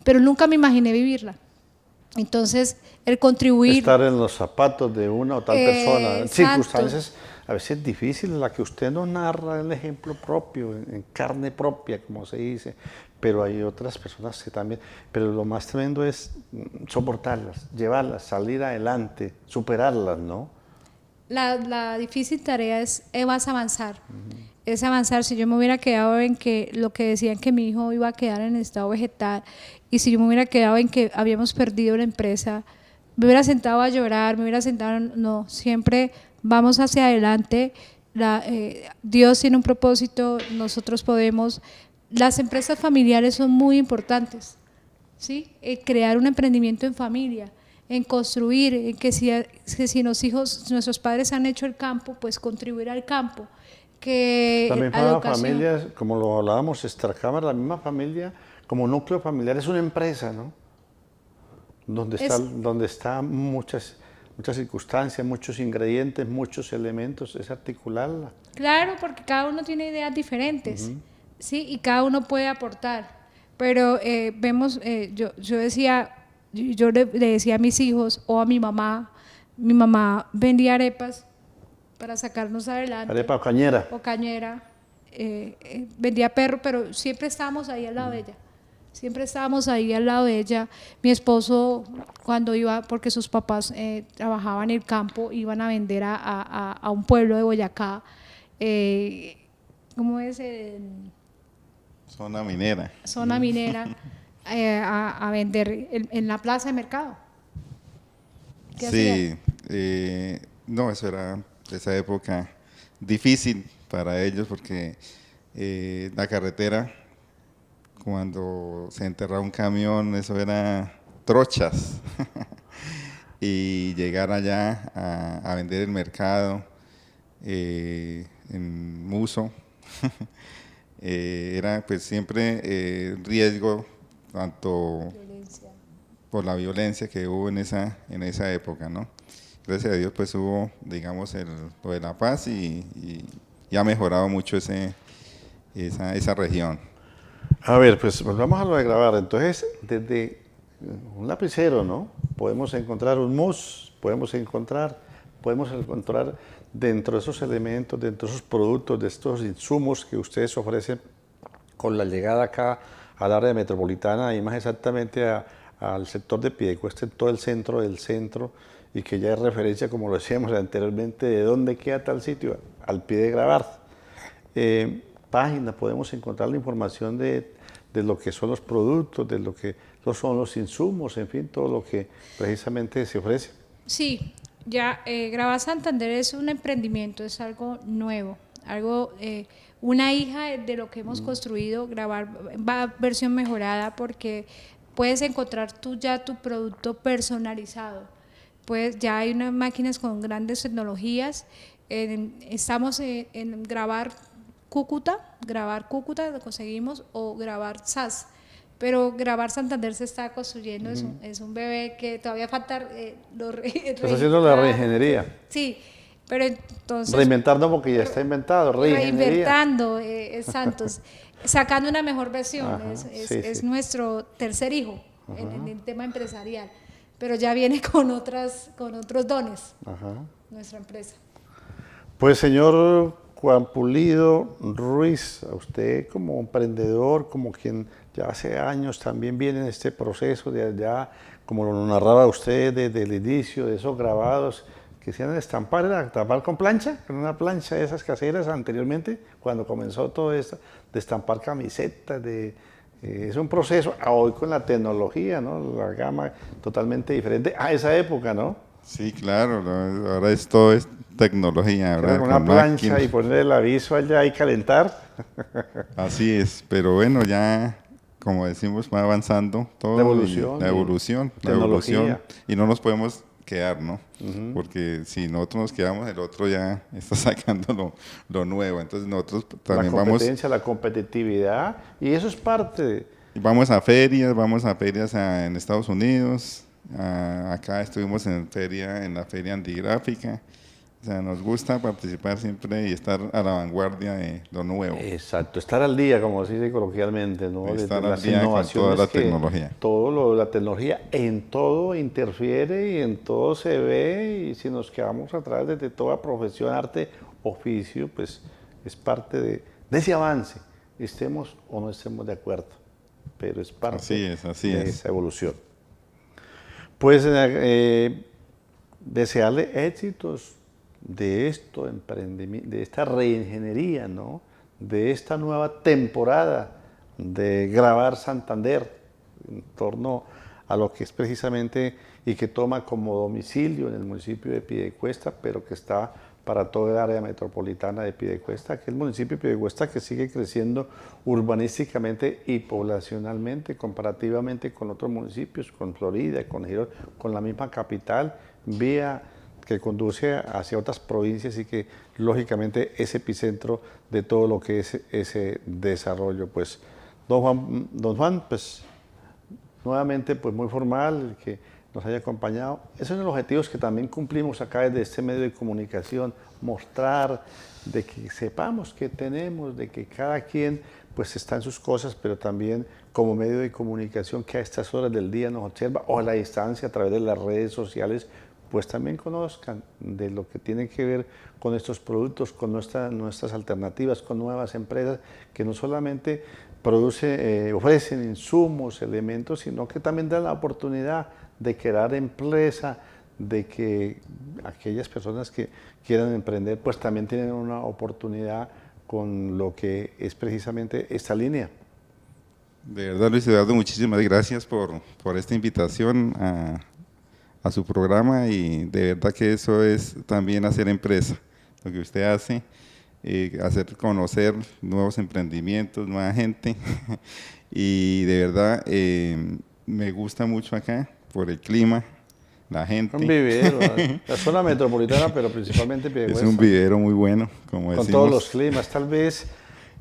pero nunca me imaginé vivirla. Entonces, el contribuir... Estar en los zapatos de una o tal persona, en exacto. circunstancias a veces difíciles, la que usted nos narra el ejemplo propio, en carne propia, como se dice, pero hay otras personas que también, pero lo más tremendo es soportarlas, llevarlas, salir adelante, superarlas, ¿no? La difícil tarea es más avanzar, es avanzar. Si yo me hubiera quedado en que lo que decían que mi hijo iba a quedar en estado vegetal, y si yo me hubiera quedado en que habíamos perdido la empresa, me hubiera sentado a llorar, me hubiera sentado, no, siempre vamos hacia adelante. Dios tiene un propósito, nosotros podemos. Las empresas familiares son muy importantes, ¿sí? Crear un emprendimiento en familia, en construir, en que si nuestros padres han hecho el campo, pues contribuir al campo. También para familias, como lo hablábamos, extracámara, la misma familia, como núcleo familiar, es una empresa, ¿no? Donde están muchas circunstancias, muchos ingredientes, muchos elementos, es articularla. Claro, porque cada uno tiene ideas diferentes, ¿sí? Y cada uno puede aportar. Pero vemos, yo decía, yo le decía a mis hijos o a mi mamá vendía arepas para sacarnos adelante. Arepa o cañera. O cañera, vendía perro, pero siempre estábamos ahí al lado de ella. Siempre estábamos ahí al lado de ella. Mi esposo, cuando iba, porque sus papás trabajaban en el campo, iban a vender a un pueblo de Boyacá, ¿cómo es? Zona minera. Zona minera, a vender en la plaza de mercado. Sí, no, eso era de esa época difícil para ellos porque la carretera, cuando se enterraba un camión, eso era trochas. Y llegar allá a vender el mercado en Muso, era pues siempre riesgo, tanto por la violencia que hubo en esa época, ¿no? Gracias a Dios pues hubo, digamos, lo de la paz y ha mejorado mucho esa región. A ver, pues volvamos a lo de grabar. Entonces, desde un lapicero, ¿no? Podemos encontrar un mus, podemos encontrar dentro de esos elementos, dentro de esos productos, de estos insumos que ustedes ofrecen con la llegada acá al área metropolitana y más exactamente al sector de Piedecuesta, en todo el centro del centro, y que ya es referencia, como lo decíamos anteriormente, de dónde queda tal sitio, al pie de grabar. Página, podemos encontrar la información de lo que son los productos, de lo que son los insumos, en fin, todo lo que precisamente se ofrece. Sí, ya Grabar Santander es un emprendimiento, es algo nuevo, una hija de lo que hemos construido. Grabar va versión mejorada porque puedes encontrar ya tu producto personalizado. Pues ya hay unas máquinas con grandes tecnologías. Estamos en Grabar Cúcuta lo conseguimos, o Grabar SAS. pero Grabar Santander se está construyendo, es un bebé que todavía falta Estás haciendo la reingeniería. Sí, pero entonces... Reinventando porque ya está inventado, reingeniería. Reinventando, Santos, sacando una mejor versión. Ajá, Es nuestro tercer hijo en el tema empresarial, pero ya viene con otros dones, nuestra empresa. Pues señor Juan Pulido Ruiz, a usted como emprendedor, como quien ya hace años también viene en este proceso de allá, como lo narraba usted desde el inicio, de esos grabados que se iban a estampar, ¿era estampar con plancha? Con una plancha de esas caseras anteriormente, cuando comenzó todo esto, de estampar camisetas, es un proceso, hoy con la tecnología, ¿no? La gama totalmente diferente a esa época, ¿no? Sí, claro, ahora todo es tecnología, ¿verdad? Con una plancha y poner el aviso allá y calentar. Así es, pero bueno, ya como decimos, va avanzando todo. La evolución. Y no nos podemos quedar, ¿no? Porque si nosotros nos quedamos, el otro ya está sacando lo nuevo. Entonces nosotros también la competencia, la competitividad, y eso es parte. Vamos a ferias en Estados Unidos. Acá estuvimos en la feria antigráfica. O sea, nos gusta participar siempre y estar a la vanguardia de lo nuevo. Exacto, estar al día, como se dice coloquialmente, ¿no? Estar al día con toda la tecnología. La tecnología en todo interfiere y en todo se ve, y si nos quedamos atrás de toda profesión, arte, oficio, pues es parte de ese avance, estemos o no estemos de acuerdo, pero es parte de esa evolución. Pues desearle éxitos de esto, emprendimiento, de esta reingeniería, ¿no? De esta nueva temporada de Grabar Santander en torno a lo que es precisamente y que toma como domicilio en el municipio de Piedecuesta, pero que está para toda el área metropolitana de Piedecuesta, que es el municipio de Piedecuesta que sigue creciendo urbanísticamente y poblacionalmente comparativamente con otros municipios, con Florida, con Girón, con la misma capital, vía que conduce hacia otras provincias y que lógicamente es epicentro de todo lo que es ese desarrollo. Pues don Juan, pues nuevamente pues muy formal, que nos haya acompañado. Esos son los objetivos que también cumplimos acá desde este medio de comunicación, mostrar de que sepamos que tenemos, de que cada quien pues está en sus cosas, pero también como medio de comunicación que a estas horas del día nos observa o a la distancia a través de las redes sociales, pues también conozcan de lo que tiene que ver con estos productos, con nuestras alternativas, con nuevas empresas que no solamente ofrecen insumos, elementos, sino que también dan la oportunidad de crear empresa, de que aquellas personas que quieran emprender, pues también tienen una oportunidad con lo que es precisamente esta línea. De verdad, Luis Eduardo, muchísimas gracias por esta invitación a su programa, y de verdad que eso es también hacer empresa, lo que usted hace, hacer conocer nuevos emprendimientos, nueva gente, y de verdad me gusta mucho acá por el clima, la gente. Un vivero, la zona metropolitana, pero principalmente Piedecuesta. Es un vivero muy bueno, como decimos. Con todos los climas, tal vez.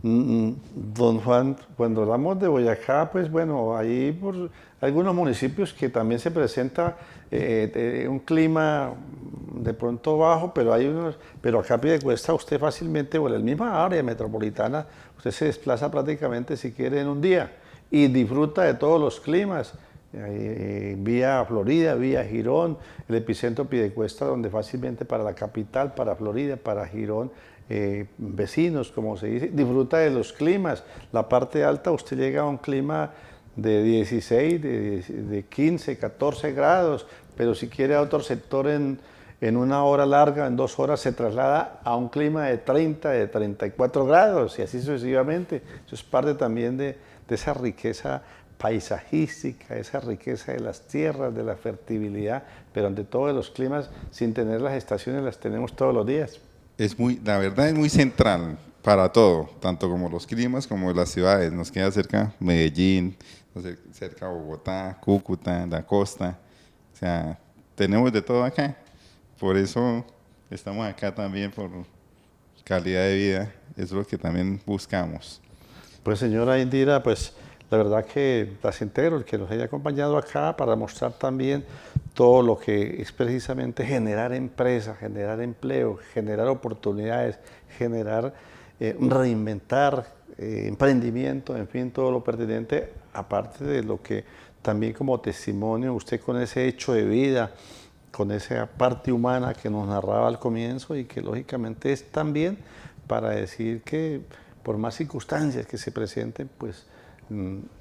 Don Juan, cuando hablamos de Boyacá, pues bueno, ahí por algunos municipios que también se presenta un clima de pronto bajo, pero acá a Piedecuesta usted fácilmente, por la misma área metropolitana, usted se desplaza prácticamente si quiere en un día y disfruta de todos los climas, vía Florida, vía Girón, el epicentro Piedecuesta, donde fácilmente para la capital, para Florida, para Girón, vecinos, como se dice, disfruta de los climas. La parte alta usted llega a un clima de 16, de 15, 14 grados, pero si quiere a otro sector en una hora larga, en 2 horas, se traslada a un clima de 30, de 34 grados y así sucesivamente. Eso es parte también de esa riqueza paisajística, esa riqueza de las tierras, de la fertilidad, pero ante todo de los climas, sin tener las estaciones, las tenemos todos los días. La verdad es muy central para todo, tanto como los climas como las ciudades. Nos queda cerca Medellín, cerca Bogotá, Cúcuta, la costa. O sea, tenemos de todo acá. Por eso estamos acá también, por calidad de vida. Eso es lo que también buscamos. Pues señora Indira, pues La verdad que placentero el que nos haya acompañado acá para mostrar también todo lo que es precisamente generar empresa, generar empleo, generar oportunidades, generar, reinventar, emprendimiento, en fin, todo lo pertinente, aparte de lo que también como testimonio, usted con ese hecho de vida, con esa parte humana que nos narraba al comienzo y que lógicamente es también para decir que por más circunstancias que se presenten, pues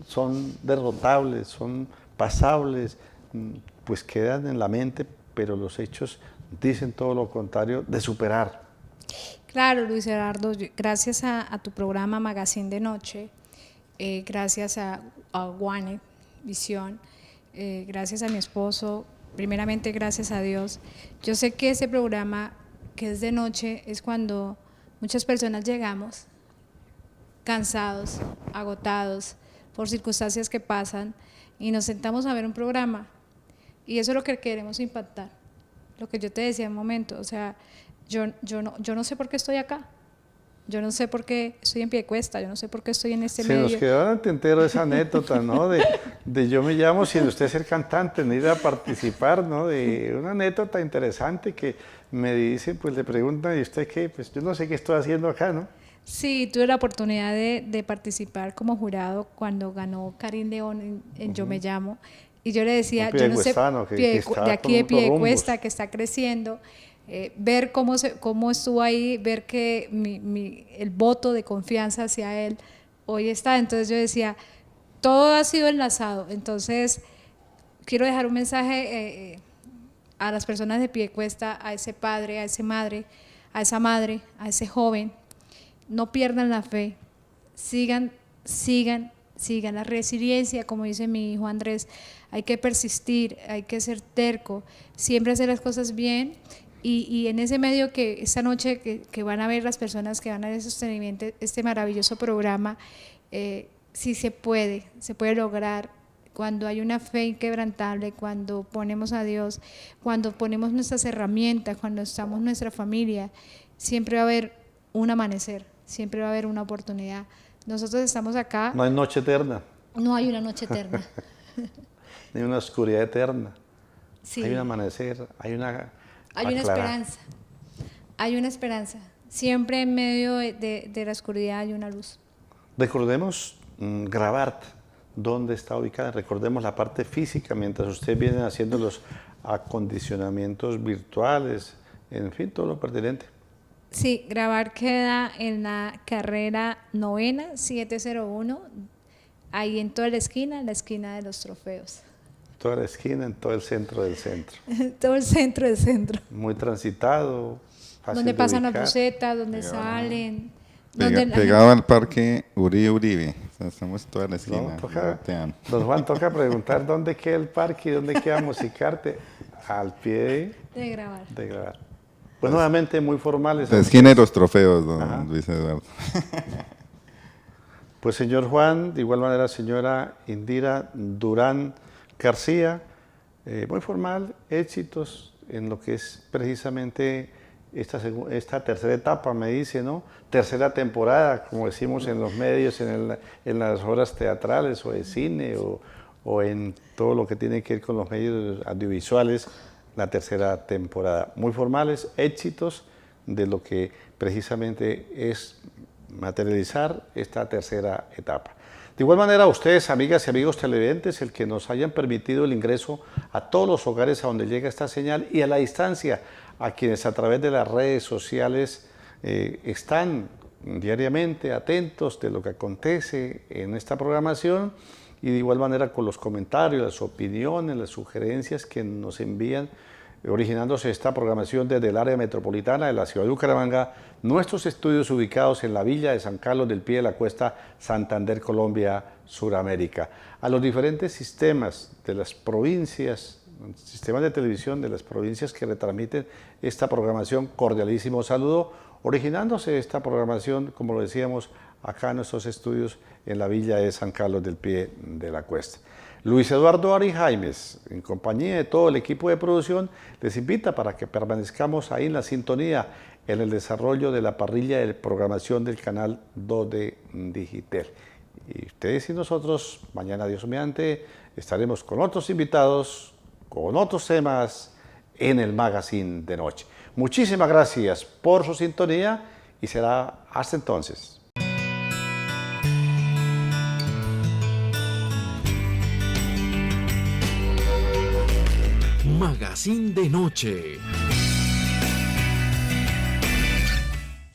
son derrotables, son pasables, pues quedan en la mente, pero los hechos dicen todo lo contrario de superar. Claro, Luis Gerardo, gracias a tu programa Magazine de Noche, gracias a Guane Visión, gracias a mi esposo, primeramente gracias a Dios. Yo sé que ese programa que es de noche es cuando muchas personas llegamos cansados, agotados por circunstancias que pasan y nos sentamos a ver un programa y eso es lo que queremos impactar. Lo que yo te decía en un momento, o sea, yo no sé por qué estoy acá, yo no sé por qué estoy en Piedecuesta, yo no sé por qué estoy en este Se medio. nos quedó en el tintero esa anécdota, ¿no? De yo me llamo sin usted ser cantante, ni ir a participar, ¿no? De una anécdota interesante que me dicen, pues le preguntan, ¿y usted qué? Pues yo no sé qué estoy haciendo acá, ¿no? Sí, tuve la oportunidad de participar como jurado cuando ganó Karim León en Yo Me Llamo. Y yo le decía, yo no sé, de aquí de Piedecuesta, que está creciendo, ver cómo estuvo ahí, ver que el voto de confianza hacia él hoy está. Entonces yo decía, todo ha sido enlazado. Entonces, quiero dejar un mensaje a las personas de Piedecuesta, a ese padre, a esa madre, a ese joven. No pierdan la fe, sigan la resiliencia, como dice mi hijo Andrés, hay que persistir, hay que ser terco, siempre hacer las cosas bien y en ese medio que esta noche que van a ver las personas que van a ver sostenimiento, este maravilloso programa, sí se puede lograr cuando hay una fe inquebrantable, cuando ponemos a Dios, cuando ponemos nuestras herramientas, cuando estamos nuestra familia, siempre va a haber un amanecer. Siempre va a haber una oportunidad. Nosotros estamos acá. No hay noche eterna. No hay una noche eterna. Ni una oscuridad eterna. Sí. Hay un amanecer, hay una esperanza. Hay una esperanza. Siempre en medio de la oscuridad hay una luz. Recordemos Gravart, dónde está ubicada. Recordemos la parte física mientras ustedes vienen haciendo los acondicionamientos virtuales, en fin, todo lo pertinente. Sí, Gravart queda en la carrera 9ª 701, ahí en toda la esquina de los trofeos. Toda la esquina, en todo el centro del centro. Todo el centro del centro. Muy transitado, fácil donde de pasan ubicar. las busetas, donde salen. Pegado al parque Uribe. O sea, estamos toda la esquina. No, don Juan, toca preguntar dónde queda el parque y dónde queda Musicarte. Al pie de Gravart. Pues nuevamente muy formales. La esquina de los trofeos, don Luis Eduardo. Pues señor Juan, de igual manera señora Indira Durán García, muy formal, éxitos en lo que es precisamente esta tercera etapa, me dice, ¿no? Tercera temporada, como decimos en los medios, en las obras teatrales o de cine o en todo lo que tiene que ver con los medios audiovisuales, la tercera temporada. Muy formales, éxitos de lo que precisamente es materializar esta tercera etapa. De igual manera, a ustedes, amigas y amigos televidentes, el que nos hayan permitido el ingreso a todos los hogares a donde llega esta señal y a la distancia, a quienes a través de las redes sociales están diariamente atentos de lo que acontece en esta programación y de igual manera con los comentarios, las opiniones, las sugerencias que nos envían, originándose esta programación desde el área metropolitana de la ciudad de Bucaramanga, nuestros estudios ubicados en la villa de San Carlos del Pie de la Cuesta, Santander, Colombia, Suramérica. A los diferentes sistemas de las provincias, sistemas de televisión de las provincias que retransmiten esta programación, cordialísimo saludo, originándose esta programación, como lo decíamos, acá en nuestros estudios en la villa de San Carlos del Pie de la Cuesta. Luis Eduardo Ari Jaimes, en compañía de todo el equipo de producción, les invita para que permanezcamos ahí en la sintonía en el desarrollo de la parrilla de programación del canal 2 de Digitel. Y ustedes y nosotros, mañana Dios mediante, estaremos con otros invitados, con otros temas en el Magazine de Noche. Muchísimas gracias por su sintonía y será hasta entonces. Magazine de Noche.